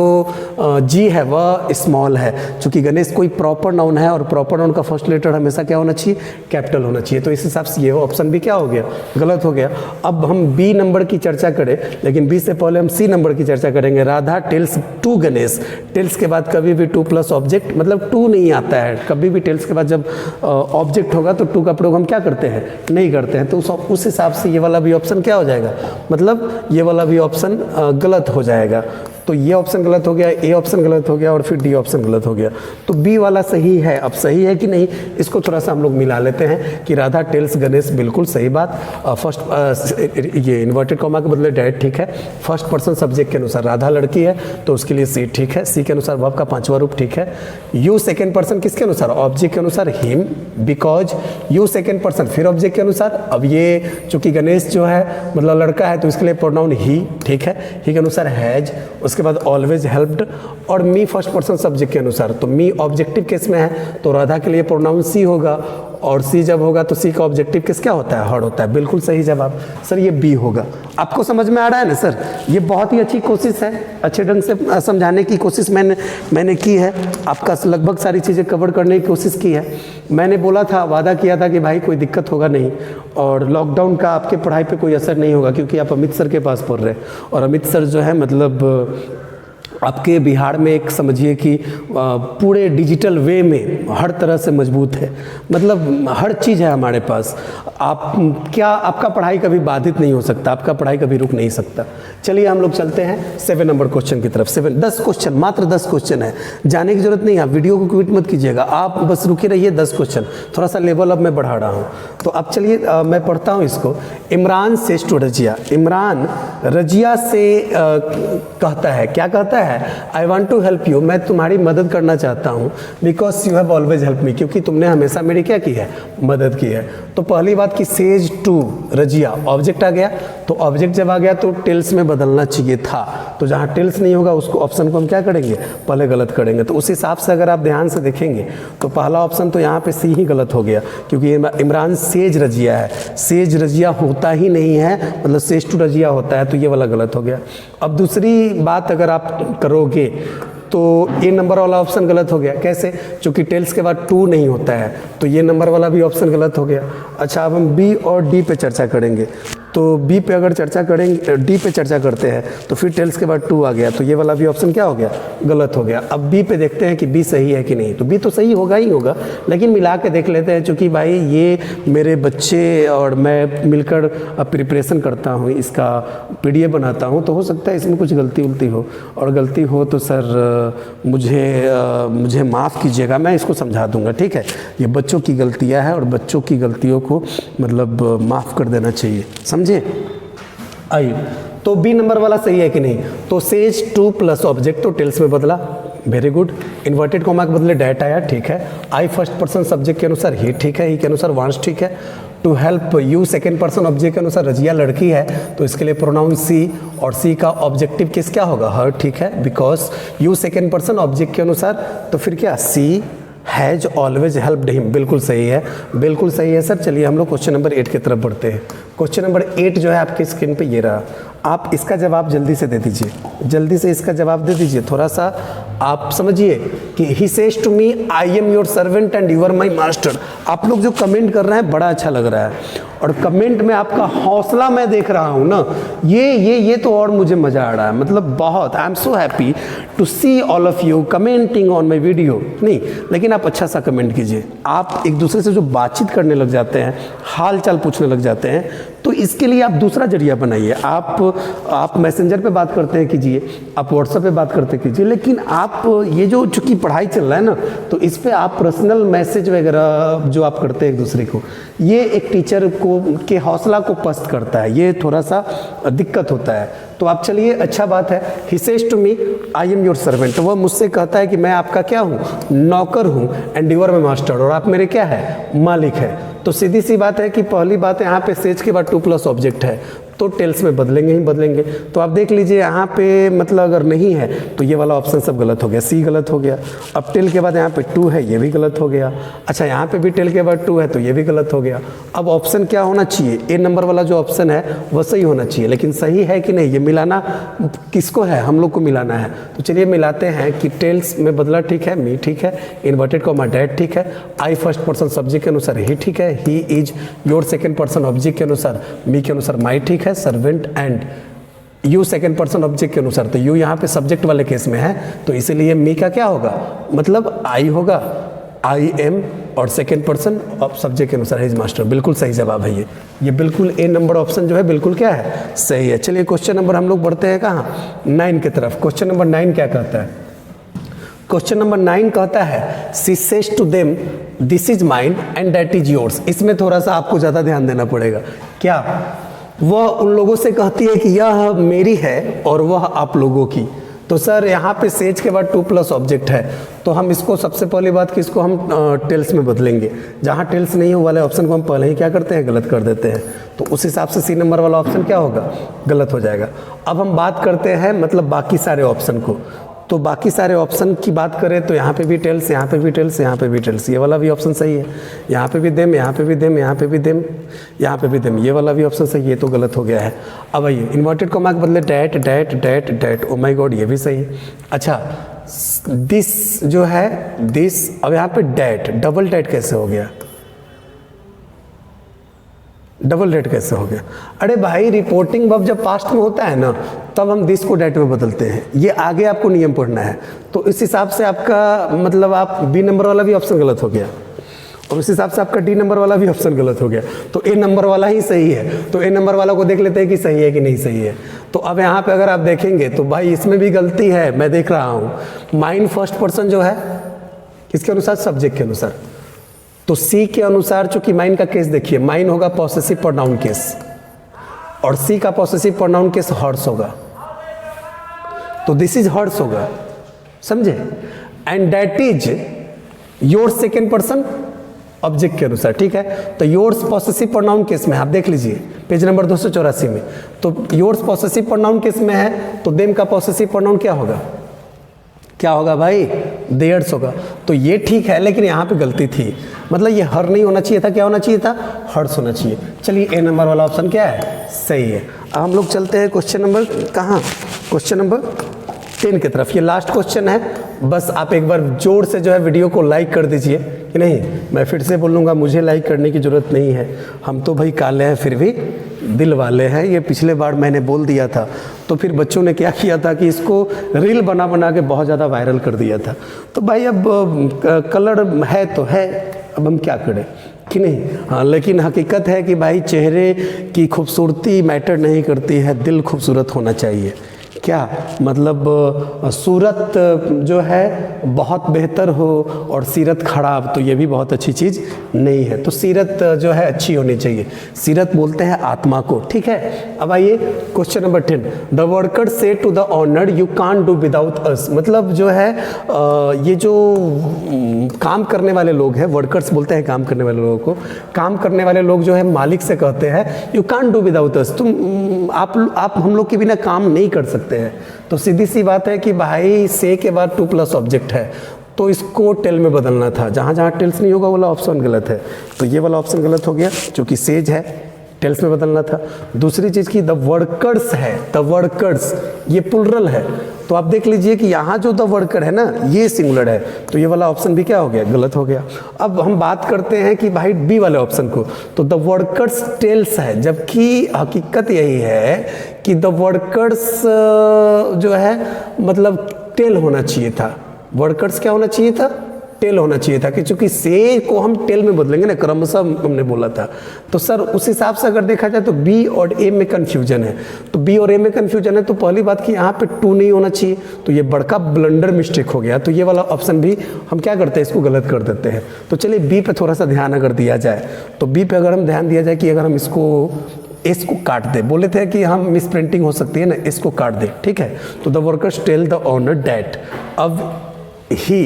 जी है वह स्मॉल है। चूँकि गणेश कोई प्रॉपर नाउन है और प्रॉपर नाउन का फर्स्ट लेटर हमेशा क्या होना चाहिए, कैपिटल होना चाहिए। तो इस हिसाब से ये ऑप्शन भी क्या हो गया, गलत हो गया। अब हम बी नंबर की चर्चा करें, लेकिन बी से पहले हम सी नंबर की चर्चा करेंगे। Radha tells to Ganesh, tells के बाद कभी भी टू प्लस ऑब्जेक्ट मतलब टू नहीं आता है। कभी भी टेल्स के बाद जब ऑब्जेक्ट होगा तो टू का प्रयोग हम क्या करते हैं, नहीं करते हैं। तो उस हिसाब से ये वाला भी ऑप्शन क्या हो जाएगा, मतलब ये वाला भी ऑप्शन गलत हो जाएगा। तो ये ऑप्शन गलत हो गया, ए ऑप्शन गलत हो गया और फिर डी ऑप्शन गलत हो गया। तो बी वाला सही है। अब सही है कि नहीं, इसको थोड़ा सा हम लोग मिला लेते हैं कि राधा टेल्स गणेश, बिल्कुल सही बात। फर्स्ट ये इन्वर्टेड कॉमा के बदले डायरेक्ट ठीक है। फर्स्ट पर्सन सब्जेक्ट के अनुसार राधा लड़की है तो उसके लिए सी ठीक है। सी के अनुसार वर्ब का पांचवा रूप ठीक है। यू सेकेंड पर्सन किसके अनुसार, ऑब्जेक्ट के अनुसार him, because you second person फिर ऑब्जेक्ट के अनुसार। अब ये चूंकि गणेश जो है मतलब लड़का है तो इसके लिए प्रोनाउन ही ठीक है, ही के अनुसार हैज, उसके बाद ऑलवेज हेल्प्ड। और मी फर्स्ट पर्सन सब्जेक्ट के अनुसार, तो मी ऑब्जेक्टिव केस में है तो राधा के लिए प्रोनाउन सी होगा और सी जब होगा तो सी का ऑब्जेक्टिव केस क्या होता है, हर्ड होता है। बिल्कुल सही जवाब सर ये बी होगा। आपको समझ में आ रहा है ना सर, ये बहुत ही अच्छी कोशिश है, अच्छे ढंग से समझाने की कोशिश मैंने की है। आपका लगभग सारी चीज़ें कवर करने की कोशिश की है। मैंने बोला था, वादा किया था कि भाई कोई दिक्कत होगा नहीं और लॉकडाउन का आपके पढ़ाई पे कोई असर नहीं होगा क्योंकि आप अमित सर के पास पढ़ रहे हैं और अमित सर जो है मतलब आपके बिहार में एक समझिए कि पूरे डिजिटल वे में हर तरह से मजबूत है, मतलब हर चीज़ है हमारे पास। आप क्या, आपका पढ़ाई कभी बाधित नहीं हो सकता, आपका पढ़ाई कभी रुक नहीं सकता। चलिए हम लोग चलते हैं 7 नंबर क्वेश्चन की तरफ। 7, 10 क्वेश्चन, मात्र 10 क्वेश्चन है, जाने की जरूरत नहीं, आप वीडियो को क्विट मत कीजिएगा, आप बस रुके रहिए। 10 क्वेश्चन, थोड़ा सा लेवल अब मैं बढ़ा रहा हूँ। तो अब चलिए मैं पढ़ता हूँ इसको। इमरान सेज टू रजिया, इमरान रजिया से कहता है, क्या कहता है? I want to help you, मैं तुम्हारी मदद करना चाहता हूँ, because you have always help me, क्योंकि तुमने हमेशा मेरी क्या की है? मदद की है। तो पहली बात कि सेज टू रजिया, ऑब्जेक्ट आ गया, तो ऑब्जेक्ट जब आ गया तो टेल्स में बदलना चाहिए था, तो जहाँ टेल्स नहीं होगा उसको ऑप्शन को हम क्या करेंगे? पहले गलत करेंगे। तो उस हिसाब से अगर आप ध्यान से देखेंगे तो पहला ऑप्शन तो यहाँ पे सी ही गलत हो गया, क्योंकि इमरान सेज रजिया है, सेज रजिया होता ही नहीं है, मतलब सेज टू रजिया होता है, तो ये वाला गलत हो गया। अब दूसरी बात अगर आप करोगे तो ए नंबर वाला ऑप्शन गलत हो गया। कैसे? क्योंकि टेल्स के बाद टू नहीं होता है, तो ये नंबर वाला भी ऑप्शन गलत हो गया। अच्छा, अब हम बी और डी पे चर्चा करेंगे। तो बी पे अगर चर्चा करेंगे, डी पे चर्चा करते हैं, तो फिर टेल्स के बाद टू आ गया, तो ये वाला भी ऑप्शन क्या हो गया? गलत हो गया। अब बी पे देखते हैं कि बी सही है कि नहीं। तो बी तो सही होगा ही होगा, लेकिन मिला के देख लेते हैं, क्योंकि भाई ये मेरे बच्चे और मैं मिलकर प्रिपरेशन करता हूँ, इसका पीडीएफ बनाता हूँ, तो हो सकता है इसमें कुछ गलती उलती हो, और गलती हो तो सर मुझे माफ़ कीजिएगा, मैं इसको समझा दूंगा, ठीक है? ये बच्चों की गलतियाँ हैं और बच्चों की गलतियों को मतलब माफ़ कर देना चाहिए, समझे? आइए, तो बी नंबर वाला सही है कि नहीं? तो सेज टू प्लस ऑब्जेक्ट, तो टेल्स में बदला, वेरी गुड। इन्वर्टेड कॉमा के बदले डैट आया, ठीक है। आई फर्स्ट पर्सन सब्जेक्ट के अनुसार ही ठीक है, ही के अनुसार वांट्स ठीक है। To help you second person object के अनुसार रजिया लड़की है, तो इसके लिए प्रोनाउन सी, और सी का ऑब्जेक्टिव केस क्या होगा? हर, ठीक है, because you second person object के अनुसार, तो फिर क्या? सी हैज ऑलवेज हेल्प्ड हिम, बिल्कुल सही है, बिल्कुल सही है सर। चलिए हम लोग क्वेश्चन नंबर 8 की तरफ बढ़ते हैं। क्वेश्चन नंबर 8 जो है आपकी स्क्रीन पे ये रहा, आप इसका जवाब जल्दी से दे दीजिए, जल्दी से इसका जवाब दे दीजिए। थोड़ा सा आप समझिए कि he says to me I am your servant and you are my master. आप लोग जो कमेंट कर रहे हैं बड़ा अच्छा लग रहा है, और कमेंट में आपका हौसला मैं देख रहा हूँ ना, ये तो और मुझे मज़ा आ रहा है, मतलब बहुत। I am so happy to see all of you commenting on my video. नहीं, लेकिन आप अच्छा सा कमेंट कीजिए। आप एक दूसरे से जो बातचीत करने लग जाते हैं, हाल चाल पूछने लग जाते हैं, तो इसके लिए आप दूसरा जरिया बनाइए। आप मैसेंजर पे बात करते हैं कीजिए, आप व्हाट्सएप पे बात करते कीजिए, लेकिन आप ये जो चूँकि पढ़ाई चल रहा है ना, तो इस पे आप पर्सनल मैसेज वगैरह जो आप करते हैं एक दूसरे को, ये एक टीचर को के हौसला को पस्त करता है, ये थोड़ा सा दिक्कत होता है। तो आप चलिए, अच्छा बात है। He says to me I am your servant, तो वह मुझसे कहता है कि मैं आपका क्या हूँ? नौकर हूँ, and you are my master, और आप मेरे क्या है? मालिक है। तो सीधी सी बात है कि पहली बात है यहाँ पे सेज के बाद टू प्लस ऑब्जेक्ट है, तो टेल्स में बदलेंगे ही बदलेंगे। तो आप देख लीजिए यहाँ पे मतलब अगर नहीं है तो ये वाला ऑप्शन सब गलत हो गया, सी गलत हो गया। अब टेल के बाद यहाँ पे टू है, ये भी गलत हो गया। अच्छा, यहाँ पे भी टेल के बाद टू है, तो ये भी गलत हो गया। अब ऑप्शन क्या होना चाहिए? ए नंबर वाला जो ऑप्शन है वह सही होना चाहिए, लेकिन सही है कि नहीं ये मिलाना किसको है? हम लोग को मिलाना है। तो चलिए मिलाते हैं कि टेल्स में बदला ठीक है, मी ठीक है, इन्वर्टेड कॉमा डैट ठीक है, आई फर्स्ट पर्सन सब्जेक्ट के अनुसार ही ठीक है, he is your second person object के अनुसार, मी के अनुसार माई ठीक है, servant and you second person object के अनुसार, तो यू यहाँ पे सब्जेक्ट वाले केस में है, तो इसीलिए मी का क्या होगा? मतलब आई होगा, आई एम, और सेकेंड पर्सन ऑफ सब्जेक्ट के अनुसार इज मास्टर। बिल्कुल सही जवाब है ये बिल्कुल ए नंबर ऑप्शन जो है बिल्कुल क्या है? सही है। चलिए क्वेश्चन नंबर हम लोग बढ़ते हैं कहाँ? 9 की तरफ। क्वेश्चन नंबर 9 क्या कहता है? क्वेश्चन नंबर 9 कहता है she says to them this is mine and that is yours. इसमें थोड़ा सा आपको ज़्यादा ध्यान देना पड़ेगा। क्या? वह उन लोगों से कहती है कि यह मेरी है और वह आप लोगों की। तो सर यहाँ पे सेज के बाद टू प्लस ऑब्जेक्ट है, तो हम इसको सबसे पहली बात कि इसको हम टेल्स में बदलेंगे। जहाँ टेल्स नहीं हो वाले ऑप्शन को हम पहले ही क्या करते हैं? गलत कर देते हैं। तो उस हिसाब से सी नंबर वाला ऑप्शन क्या होगा? गलत हो जाएगा। अब हम बात करते हैं मतलब बाकी सारे ऑप्शन को। तो बाकी सारे ऑप्शन की बात करें तो यहाँ पे भी टेल्स, यहाँ पे भी टेल्स, यहाँ पे भी टेल्स, ये वाला भी ऑप्शन सही है। यहाँ पे भी देम, यहाँ पे भी देम, यहाँ पे भी देम, यहाँ पे भी देम, ये वाला भी ऑप्शन सही है। ये तो गलत हो गया है। अब आइए इन्वर्टेड कॉमा के बदले that that that that, oh my God, ये भी सही है। अच्छा, दिस जो है दिस, अब यहाँ पे डैट, डबल डैट कैसे हो गया? डबल डेट कैसे हो गया? अरे भाई रिपोर्टिंग वर्ब जब पास्ट में होता है ना तब हम दिस को डेट में बदलते हैं। ये आगे आपको नियम पढ़ना है। तो इस हिसाब से आपका मतलब आप बी नंबर वाला भी ऑप्शन गलत हो गया और उस हिसाब से आपका डी नंबर वाला भी ऑप्शन गलत हो गया। तो ए नंबर वाला ही सही है। तो ए नंबर वाला को देख लेते हैं कि सही है कि नहीं सही है। तो अब यहाँ पे अगर आप देखेंगे तो भाई इसमें भी गलती है, मैं देख रहा हूँ। माइन फर्स्ट पर्सन जो है किसके अनुसार? सब्जेक्ट के अनुसार। तो सी के अनुसार चूंकि माइन का केस देखिए, माइन होगा पॉसेसिव प्रोनाउन केस और सी का पॉसेसिव प्रोनाउन केस हर्स होगा। तो दिस इज हर्स होगा, समझे? And that is your second person object के अनुसार, ठीक है? तो योर्स पॉसेसिव प्रोनाउन केस में आप देख लीजिए पेज नंबर 284 में। तो योर्स पॉसेसिव प्रोनाउन केस में है तो देम का पॉसेसिव प्रोनाउन क्या होगा? क्या होगा भाई? देयर्स होगा। तो ये ठीक है, लेकिन यहाँ पे गलती थी। मतलब ये हर नहीं होना चाहिए था, क्या होना चाहिए था? हर्स होना चाहिए। चलिए ए नंबर वाला ऑप्शन क्या है? सही है। अब हम लोग चलते हैं क्वेश्चन नंबर कहाँ? क्वेश्चन नंबर 10 की तरफ। ये लास्ट क्वेश्चन है। बस आप एक बार जोर से जो है वीडियो को लाइक कर दीजिए कि नहीं। मैं फिर से बोलूँगा, मुझे लाइक करने की ज़रूरत नहीं है। हम तो भाई काले हैं फिर भी दिल वाले हैं। ये पिछले बार मैंने बोल दिया था तो फिर बच्चों ने क्या किया था कि इसको रील बना बना के बहुत ज़्यादा वायरल कर दिया था। तो भाई अब कलर है तो है, अब हम क्या करें कि नहीं। हाँ, लेकिन हकीकत है कि भाई चेहरे की खूबसूरती मैटर नहीं करती है, दिल खूबसूरत होना चाहिए। क्या मतलब सूरत जो है बहुत बेहतर हो और सीरत खराब, तो ये भी बहुत अच्छी चीज़ नहीं है। तो सीरत जो है अच्छी होनी चाहिए। सीरत बोलते हैं आत्मा को, ठीक है। अब आइए question number 10। The worker said to the owner you can't do without us. मतलब जो है ये जो काम करने वाले लोग हैं, वर्कर्स बोलते हैं काम करने वाले लोगों को। काम करने वाले लोग जो है मालिक से कहते हैं यू कांट डू विदाउट अस, तुम आप हम लोग के बिना काम नहीं कर सकते हैं। तो सीधी सी बात है कि भाई से के बाद टू प्लस ऑब्जेक्ट है तो इसको टेल में बदलना था। जहाँ जहाँ टेल्स नहीं होगा वाला ऑप्शन गलत है। तो ये वाला ऑप्शन गलत हो गया, क्योंकि सेज है, टेल्स में बदलना था। दूसरी चीज़ की द वर्कर्स है, द वर्कर्स ये प्लुरल है। तो आप देख लीजिए कि यहाँ जो द वर्कर है ना ये सिंगुलर है, तो ये वाला ऑप्शन भी क्या हो गया? गलत हो गया। अब हम बात करते हैं कि भाई बी वाले ऑप्शन को। तो द वर्कर्स टेल्स है, जबकि हकीकत यही है कि द वर्कर्स जो है मतलब टेल होना चाहिए था। वर्कर्स क्या होना चाहिए था? टेल होना चाहिए था, कि चूंकि से को हम टेल में बदलेंगे ना, क्रमशः हमने बोला था। तो सर उस हिसाब से अगर देखा जाए तो बी और ए में कन्फ्यूजन है। तो बी और ए में कन्फ्यूजन है तो पहली बात कि यहाँ पे टू नहीं होना चाहिए, तो ये बड़का ब्लंडर मिस्टेक हो गया। तो ये वाला ऑप्शन भी हम क्या करते हैं, इसको गलत कर देते हैं। तो चलिए बी पे थोड़ा सा ध्यान अगर दिया जाए, तो बी पे अगर हम ध्यान दिया जाए कि अगर हम इसको काट दे, बोले थे कि हम मिस प्रिंटिंग हो सकती है ना, इसको काट दे, ठीक है। तो the workers tell the owner that, अब ही,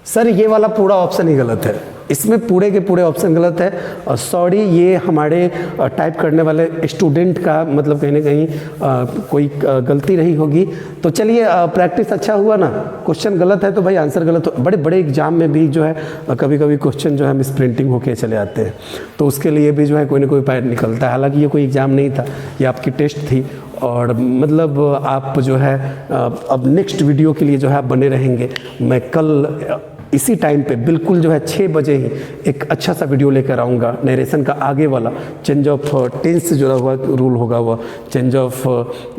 सर ये वाला पूरा ऑप्शन ही गलत है, इसमें पूरे के पूरे ऑप्शन गलत है। सॉरी, ये हमारे टाइप करने वाले स्टूडेंट का मतलब कहीं ना कहीं कोई गलती रही होगी। तो चलिए प्रैक्टिस अच्छा हुआ ना। क्वेश्चन गलत है तो भाई आंसर गलत हो। बड़े बड़े एग्जाम में भी जो है कभी कभी क्वेश्चन जो है मिस प्रिंटिंग होके चले आते हैं, तो उसके लिए भी जो है कोई ना कोई उपाय निकलता है। हालांकि ये कोई एग्ज़ाम नहीं था, ये आपकी टेस्ट थी। और मतलब आप जो है अब नेक्स्ट वीडियो के लिए जो है आप बने रहेंगे। मैं कल इसी टाइम पे बिल्कुल जो है 6 बजे ही एक अच्छा सा वीडियो लेकर आऊँगा। नरेशन का आगे वाला चेंज ऑफ टेंस से जुड़ा हुआ रूल होगा, वह चेंज ऑफ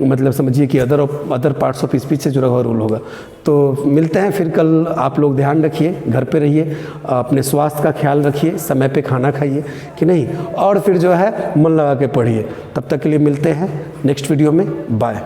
मतलब समझिए कि अदर पार्ट्स ऑफ स्पीच से जुड़ा हुआ रूल होगा। तो मिलते हैं फिर कल। आप लोग ध्यान रखिए, घर पे रहिए, अपने स्वास्थ्य का ख्याल रखिए, समय पे खाना खाइए कि नहीं, और फिर जो है मन लगा के पढ़िए। तब तक के लिए मिलते हैं नेक्स्ट वीडियो में। बाय।